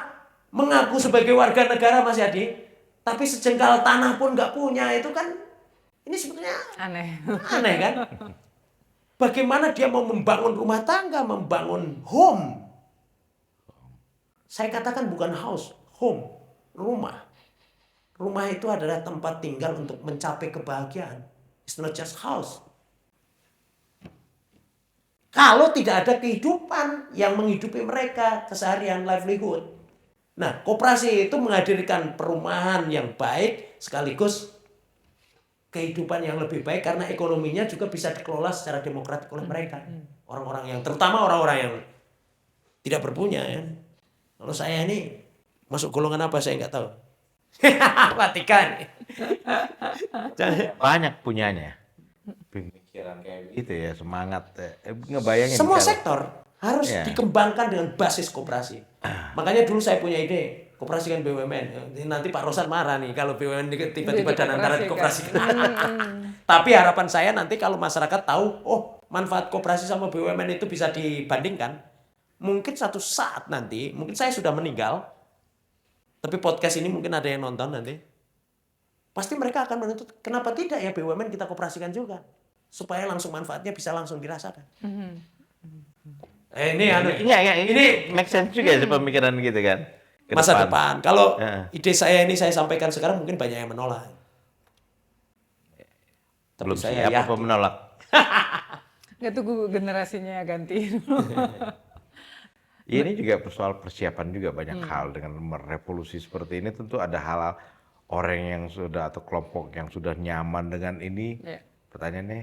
mengaku sebagai warga negara, Mas Yadi, tapi sejengkal tanah pun nggak punya. Itu kan ini sebetulnya aneh kan? Bagaimana dia mau membangun rumah tangga, membangun home? Saya katakan bukan house, home, rumah. Rumah itu adalah tempat tinggal untuk mencapai kebahagiaan. It's not just house. Kalau tidak ada kehidupan yang menghidupi mereka, keseharian, livelihood. Nah, koperasi itu menghadirkan perumahan yang baik sekaligus kehidupan yang lebih baik karena ekonominya juga bisa dikelola secara demokratik oleh mereka. Orang-orang yang, terutama orang-orang yang tidak berpunya ya. Kalau saya ini masuk golongan apa saya nggak tahu. Matikan. Banyak punyanya. Pemikiran kayak gitu ya, semangat. Ngebayangin. Semua sektor harus dikembangkan dengan basis koperasi. Makanya dulu saya punya ide, koperasikan BUMN. Nanti Pak Rosan marah nih kalau BUMN tiba-tiba dana antara dikoperasikan. Tapi harapan saya nanti kalau masyarakat tahu, oh manfaat koperasi sama BUMN itu bisa dibandingkan. Mungkin satu saat nanti, mungkin saya sudah meninggal, tapi podcast ini mungkin ada yang nonton nanti. Pasti mereka akan menuntut, kenapa tidak ya BUMN kita koperasikan juga? Supaya langsung manfaatnya bisa langsung dirasakan. Ini make sense juga sih pemikiran gitu kan. Ke masa depan. Kalau ide saya ini saya sampaikan sekarang mungkin banyak yang menolak. Tapi belum saya siap apa yakin. menolak. Nggak tunggu generasinya ganti. Ini juga soal persiapan juga banyak hal dengan merevolusi seperti ini tentu ada hal orang yang sudah atau kelompok yang sudah nyaman dengan ini. Pertanyaannya,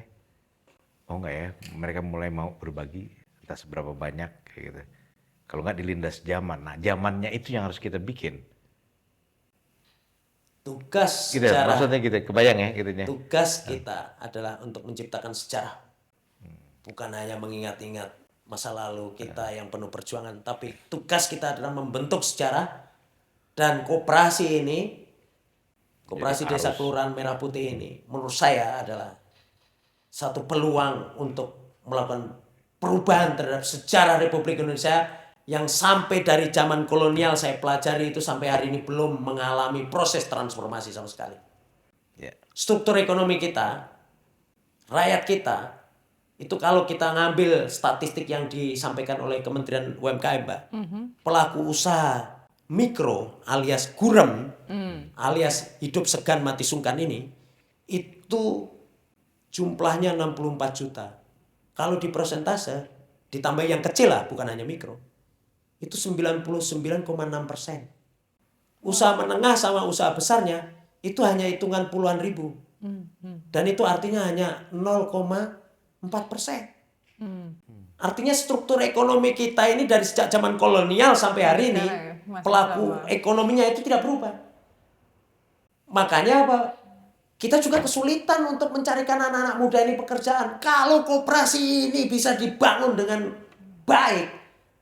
oh enggak ya, mereka mulai mau berbagi entah seberapa banyak kayak gitu. Kalau nggak dilindas zaman, nah zamannya itu yang harus kita bikin. Tugas Gitu, sejarah. maksudnya gitu, kebayang ya gitunya. Tugas kita adalah untuk menciptakan sejarah. Bukan hanya mengingat-ingat masa lalu kita yang penuh perjuangan, tapi tugas kita adalah membentuk sejarah dan koperasi ini, koperasi Desa Kelurahan Merah Putih ini, menurut saya adalah satu peluang untuk melakukan perubahan terhadap sejarah Republik Indonesia yang sampai dari zaman kolonial saya pelajari itu sampai hari ini belum mengalami proses transformasi sama sekali. Struktur ekonomi kita, rakyat kita, itu kalau kita ngambil statistik yang disampaikan oleh Kementerian UMKM, Mbak, pelaku usaha mikro alias gurem, alias hidup segan mati sungkan ini, itu jumlahnya 64 juta. Kalau di persentase, ditambah yang kecil lah, bukan hanya mikro, itu 99,6%. Usaha menengah sama usaha besarnya, itu hanya hitungan puluhan ribu. Dan itu artinya hanya 0,4%. Artinya struktur ekonomi kita ini dari sejak zaman kolonial sampai hari ini, pelaku ekonominya itu tidak berubah. Makanya apa? Kita juga kesulitan untuk mencarikan anak-anak muda ini pekerjaan. Kalau koperasi ini bisa dibangun dengan baik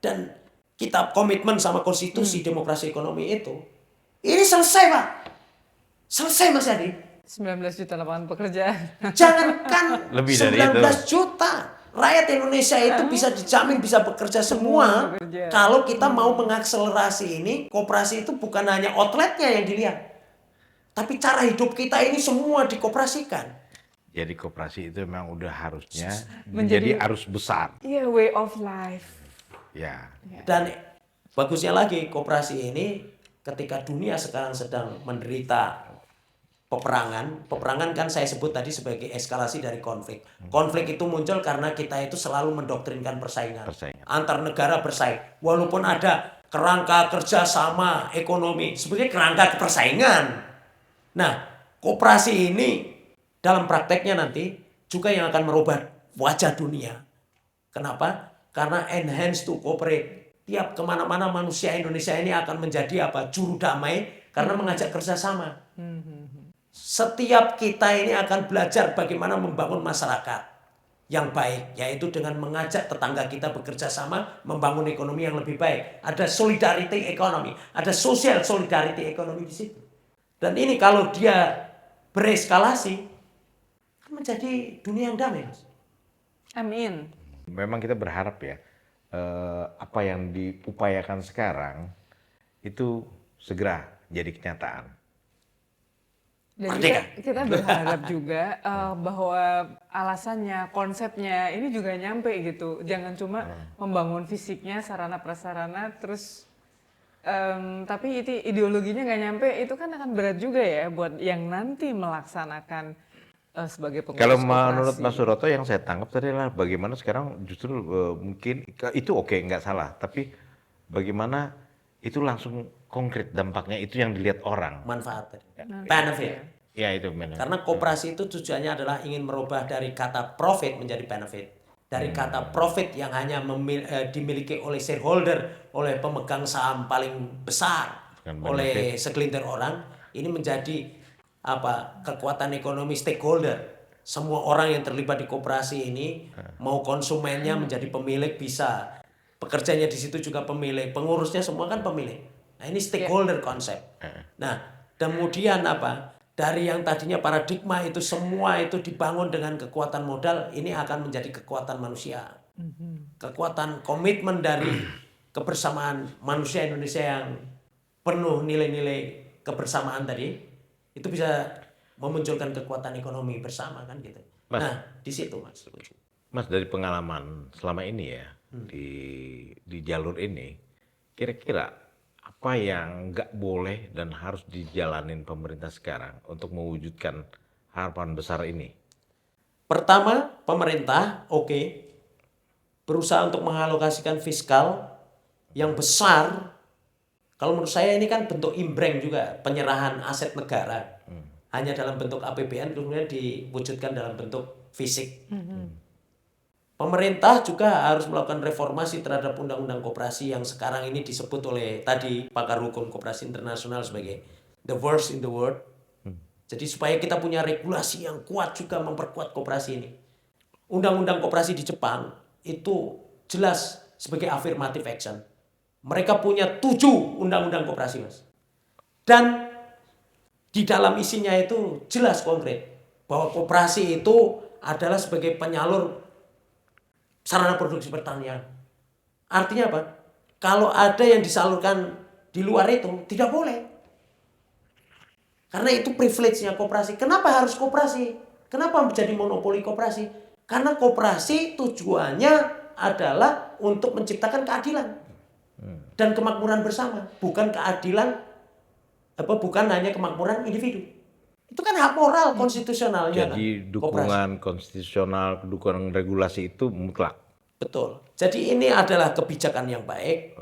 dan kita komitmen sama konstitusi demokrasi ekonomi itu, ini selesai, Pak. Selesai, Mas Yadi. 19 juta lapangan pekerjaan. Lebih Jangankan dari 19 juta. Rakyat Indonesia itu bisa dijamin bisa bekerja semua. Kalau kita mau mengakselerasi ini, koperasi itu bukan hanya outletnya yang dilihat. Tapi cara hidup kita ini semua dikoperasikan. Jadi koperasi itu memang udah harusnya menjadi arus besar. Iya, way of life. Ya. Dan bagusnya lagi koperasi ini ketika dunia sekarang sedang menderita peperangan. Peperangan kan saya sebut tadi sebagai eskalasi dari konflik. Konflik itu muncul karena kita itu selalu mendoktrinkan persaingan. Antar negara bersaing. Walaupun ada kerangka kerjasama ekonomi, sebenarnya kerangka persaingan. Nah, koperasi ini dalam prakteknya nanti juga yang akan merubah wajah dunia. Kenapa? Karena enhance to cooperate. Tiap kemana-mana manusia Indonesia ini akan menjadi apa? Juru damai karena mengajak kerjasama. Setiap kita ini akan belajar bagaimana membangun masyarakat yang baik, yaitu dengan mengajak tetangga kita bekerja sama membangun ekonomi yang lebih baik. Ada solidarity ekonomi, ada social solidarity ekonomi di situ. Dan ini kalau dia bereskalasi akan menjadi dunia yang damai, Mas. Amin. Memang kita berharap ya apa yang diupayakan sekarang itu segera jadi kenyataan. Dan kita berharap juga bahwa alasannya, konsepnya ini juga nyampe gitu. Jangan cuma membangun fisiknya, sarana prasarana, terus tapi itu ideologinya nggak nyampe, itu kan akan berat juga ya buat yang nanti melaksanakan sebagai pengurus Kalau koperasi. menurut Mas Suroto yang saya tangkap tadi adalah bagaimana sekarang justru mungkin itu oke, nggak salah, tapi bagaimana itu langsung konkret dampaknya itu yang dilihat orang. Manfaat, benefit. Ya itu benefit. Karena koperasi itu tujuannya adalah ingin merubah dari kata profit menjadi benefit. Dari kata profit yang hanya dimiliki oleh shareholder, oleh pemegang saham paling besar, oleh segelintir orang, ini menjadi apa? Kekuatan ekonomi stakeholder. Semua orang yang terlibat di koperasi ini, mau konsumennya menjadi pemilik bisa, pekerjanya di situ juga pemilik, pengurusnya semua kan pemilik. Nah, ini stakeholder konsep. Nah, kemudian apa? Dari yang tadinya paradigma itu semua itu dibangun dengan kekuatan modal, ini akan menjadi kekuatan manusia. Kekuatan komitmen dari kebersamaan manusia Indonesia yang penuh nilai-nilai kebersamaan tadi, itu bisa memunculkan kekuatan ekonomi bersama kan gitu. Mas, nah, di situ Mas. Mas, dari pengalaman selama ini ya, di jalur ini, kira-kira apa yang nggak boleh dan harus dijalanin pemerintah sekarang untuk mewujudkan harapan besar ini? Pertama, pemerintah berusaha untuk mengalokasikan fiskal yang besar. Kalau menurut saya ini kan bentuk imbreng juga, penyerahan aset negara. Hanya dalam bentuk APBN kemudian diwujudkan dalam bentuk fisik. Pemerintah juga harus melakukan reformasi terhadap undang-undang koperasi yang sekarang ini disebut oleh tadi pakar hukum koperasi internasional sebagai the worst in the world. Jadi supaya kita punya regulasi yang kuat juga memperkuat koperasi ini. Undang-undang koperasi di Jepang itu jelas sebagai affirmative action. Mereka punya 7 undang-undang koperasi, Mas. Dan di dalam isinya itu jelas konkret bahwa koperasi itu adalah sebagai penyalur sarana produksi pertanian. Artinya apa? Kalau ada yang disalurkan di luar itu tidak boleh. Karena itu privilege-nya koperasi. Kenapa harus koperasi? Kenapa menjadi monopoli koperasi? Karena koperasi tujuannya adalah untuk menciptakan keadilan dan kemakmuran bersama, bukan keadilan bukan hanya kemakmuran individu. Itu kan hak moral konstitusionalnya. Jadi dukungan konstitusional, dukungan regulasi itu mutlak. Betul. Jadi ini adalah kebijakan yang baik,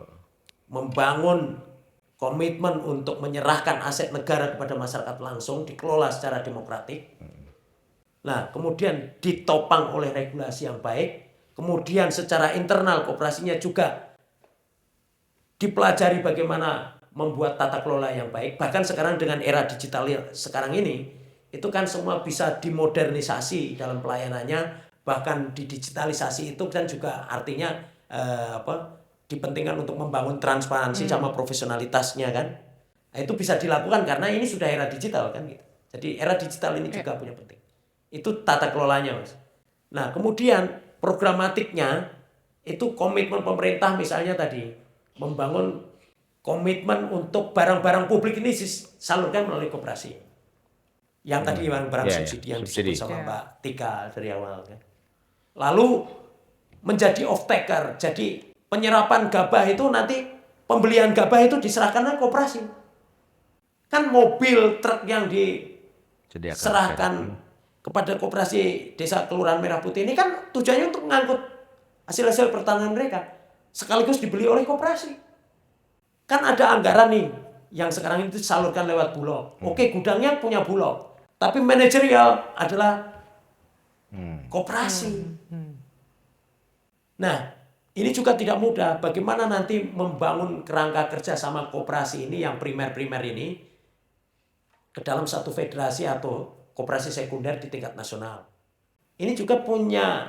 membangun komitmen untuk menyerahkan aset negara kepada masyarakat langsung, dikelola secara demokratik. Nah, kemudian ditopang oleh regulasi yang baik, kemudian secara internal koperasinya juga dipelajari bagaimana membuat tata kelola yang baik. Bahkan sekarang dengan era digital sekarang ini, itu kan semua bisa dimodernisasi dalam pelayanannya, bahkan didigitalisasi itu kan juga artinya dipentingkan untuk membangun transparansi sama profesionalitasnya kan. Nah, itu bisa dilakukan karena ini sudah era digital kan gitu. Jadi era digital ini juga punya penting. Itu tata kelolanya, Mas. Nah, kemudian programatiknya itu komitmen pemerintah misalnya tadi membangun komitmen untuk barang-barang publik ini disalurkan melalui koperasi. Yang tadi barang subsidi yang disebut sama Mbak Tika dari awal kan. Lalu menjadi off taker. Jadi penyerapan gabah itu nanti pembelian gabah itu diserahkan ke koperasi. Kan mobil truk yang diserahkan kepada koperasi Desa Kelurahan Merah Putih ini kan tujuannya untuk mengangkut hasil-hasil pertanian mereka. Sekaligus dibeli oleh koperasi. Kan ada anggaran nih yang sekarang itu disalurkan lewat Bulog. Oke, gudangnya punya Bulog. Tapi manajerial adalah koperasi. Nah, ini juga tidak mudah. Bagaimana nanti membangun kerangka kerja sama koperasi ini yang primer-primer ini ke dalam satu federasi atau koperasi sekunder di tingkat nasional. Ini juga punya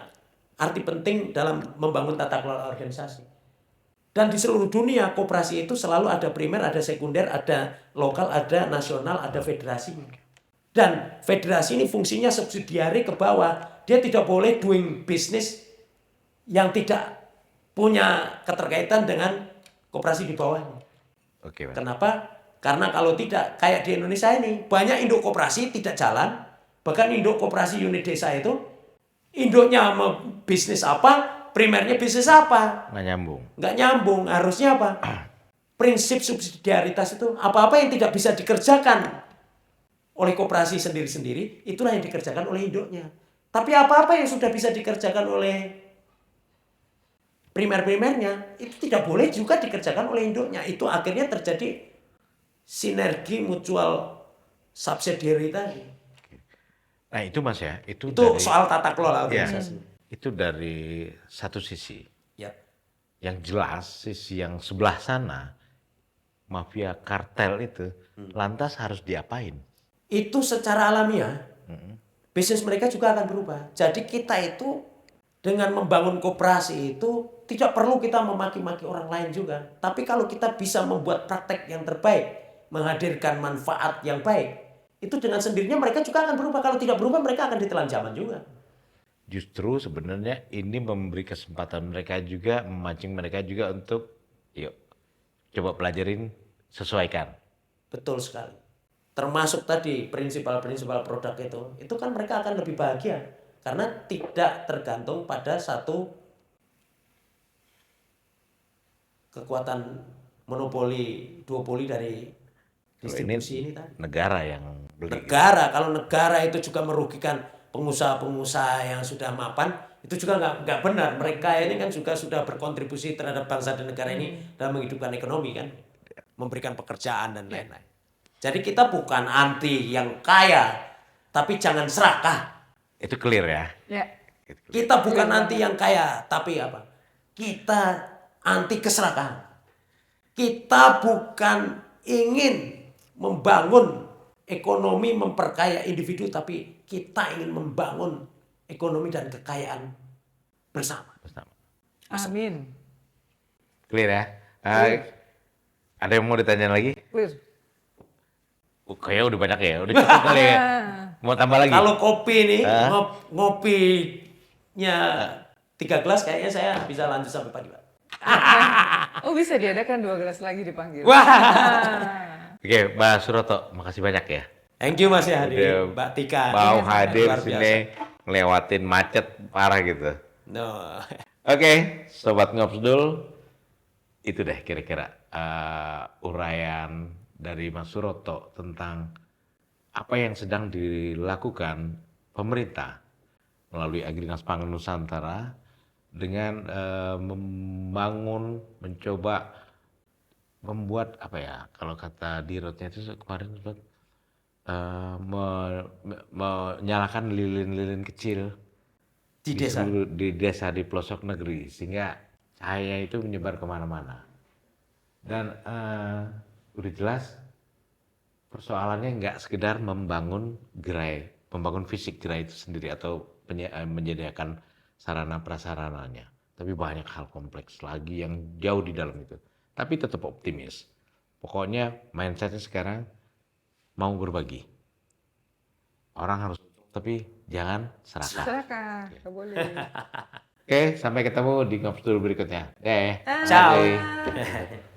arti penting dalam membangun tata kelola organisasi. Dan di seluruh dunia koperasi itu selalu ada primer, ada sekunder, ada lokal, ada nasional, ada federasi. Dan federasi ini fungsinya subsidiari ke bawah. Dia tidak boleh doing business yang tidak punya keterkaitan dengan koperasi di bawahnya. Oke, Mas. Kenapa? Karena kalau tidak, kayak di Indonesia ini, banyak induk koperasi tidak jalan. Bahkan induk koperasi unit desa itu, induknya bisnis apa, primernya bisnis apa? Nggak nyambung. Harusnya apa? Prinsip subsidiaritas itu, apa-apa yang tidak bisa dikerjakan oleh koperasi sendiri-sendiri, itulah yang dikerjakan oleh induknya. Tapi apa-apa yang sudah bisa dikerjakan oleh primer-primernya, itu tidak boleh juga dikerjakan oleh induknya. Itu akhirnya terjadi sinergi mutual subsidiary tadi. Nah itu Mas ya, itu dari, soal tata kelola organisasi. Ya, itu dari satu sisi. Ya. Yang jelas sisi yang sebelah sana, mafia kartel itu, lantas harus diapain? Itu secara alamiah, bisnis mereka juga akan berubah. Jadi kita itu dengan membangun koperasi itu tidak perlu kita memaki-maki orang lain juga. Tapi kalau kita bisa membuat praktek yang terbaik, menghadirkan manfaat yang baik, itu dengan sendirinya mereka juga akan berubah. Kalau tidak berubah, mereka akan ditelan zaman juga. Justru sebenarnya ini memberi kesempatan mereka juga, memancing mereka juga untuk, yuk, coba pelajarin, sesuaikan. Betul sekali. Termasuk tadi prinsipal-prinsipal produk itu kan mereka akan lebih bahagia. karena tidak tergantung pada satu kekuatan monopoli, duopoli dari distribusi ini tadi. Negara yang beli. Negara, kalau negara itu juga merugikan pengusaha-pengusaha yang sudah mapan, itu juga nggak benar. Mereka ini kan juga sudah berkontribusi terhadap bangsa dan negara ini dalam menghidupkan ekonomi kan, memberikan pekerjaan dan lain-lain. Jadi kita bukan anti yang kaya, tapi jangan serakah. Itu clear ya. Ya. Kita bukan anti yang kaya, tapi apa? Kita anti keserakahan. Kita bukan ingin membangun ekonomi memperkaya individu, tapi kita ingin membangun ekonomi dan kekayaan bersama. Amin. Clear ya. Ada yang mau ditanya lagi? Clear. Kayaknya udah banyak ya, udah cukup kali ya. Mau tambah lagi? Kalau kopi nih, ngopinya 3 gelas kayaknya saya bisa lanjut sampai pagi, Pak. Oh, bisa diadakan 2 gelas lagi dipanggil. Wah. Oke, Mbak Suroto, makasih banyak ya. Thank you Mas ya, Mbak Tika. Mau hadir Luar biasa. sini ngelewatin macet parah gitu. No. Oke, Sobat Ngopsdul, itu deh kira-kira uraian dari Mas Suroto tentang apa yang sedang dilakukan pemerintah melalui Agrinas Pangan Nusantara dengan membangun, mencoba membuat apa ya, kalau kata Dirotnya itu kemarin menyalakan lilin-lilin kecil Di desa. di desa di pelosok negeri sehingga cahaya itu menyebar kemana-mana. Dan udah jelas persoalannya nggak sekedar membangun gerai, membangun fisik gerai itu sendiri atau menyediakan sarana prasarananya, tapi banyak hal kompleks lagi yang jauh di dalam itu. Tapi tetap optimis. Pokoknya mindsetnya sekarang mau berbagi. Orang harus, tapi jangan serakah. Serakah, nggak boleh. Oke, sampai ketemu di Ngopsdul berikutnya. Ciao. Bye.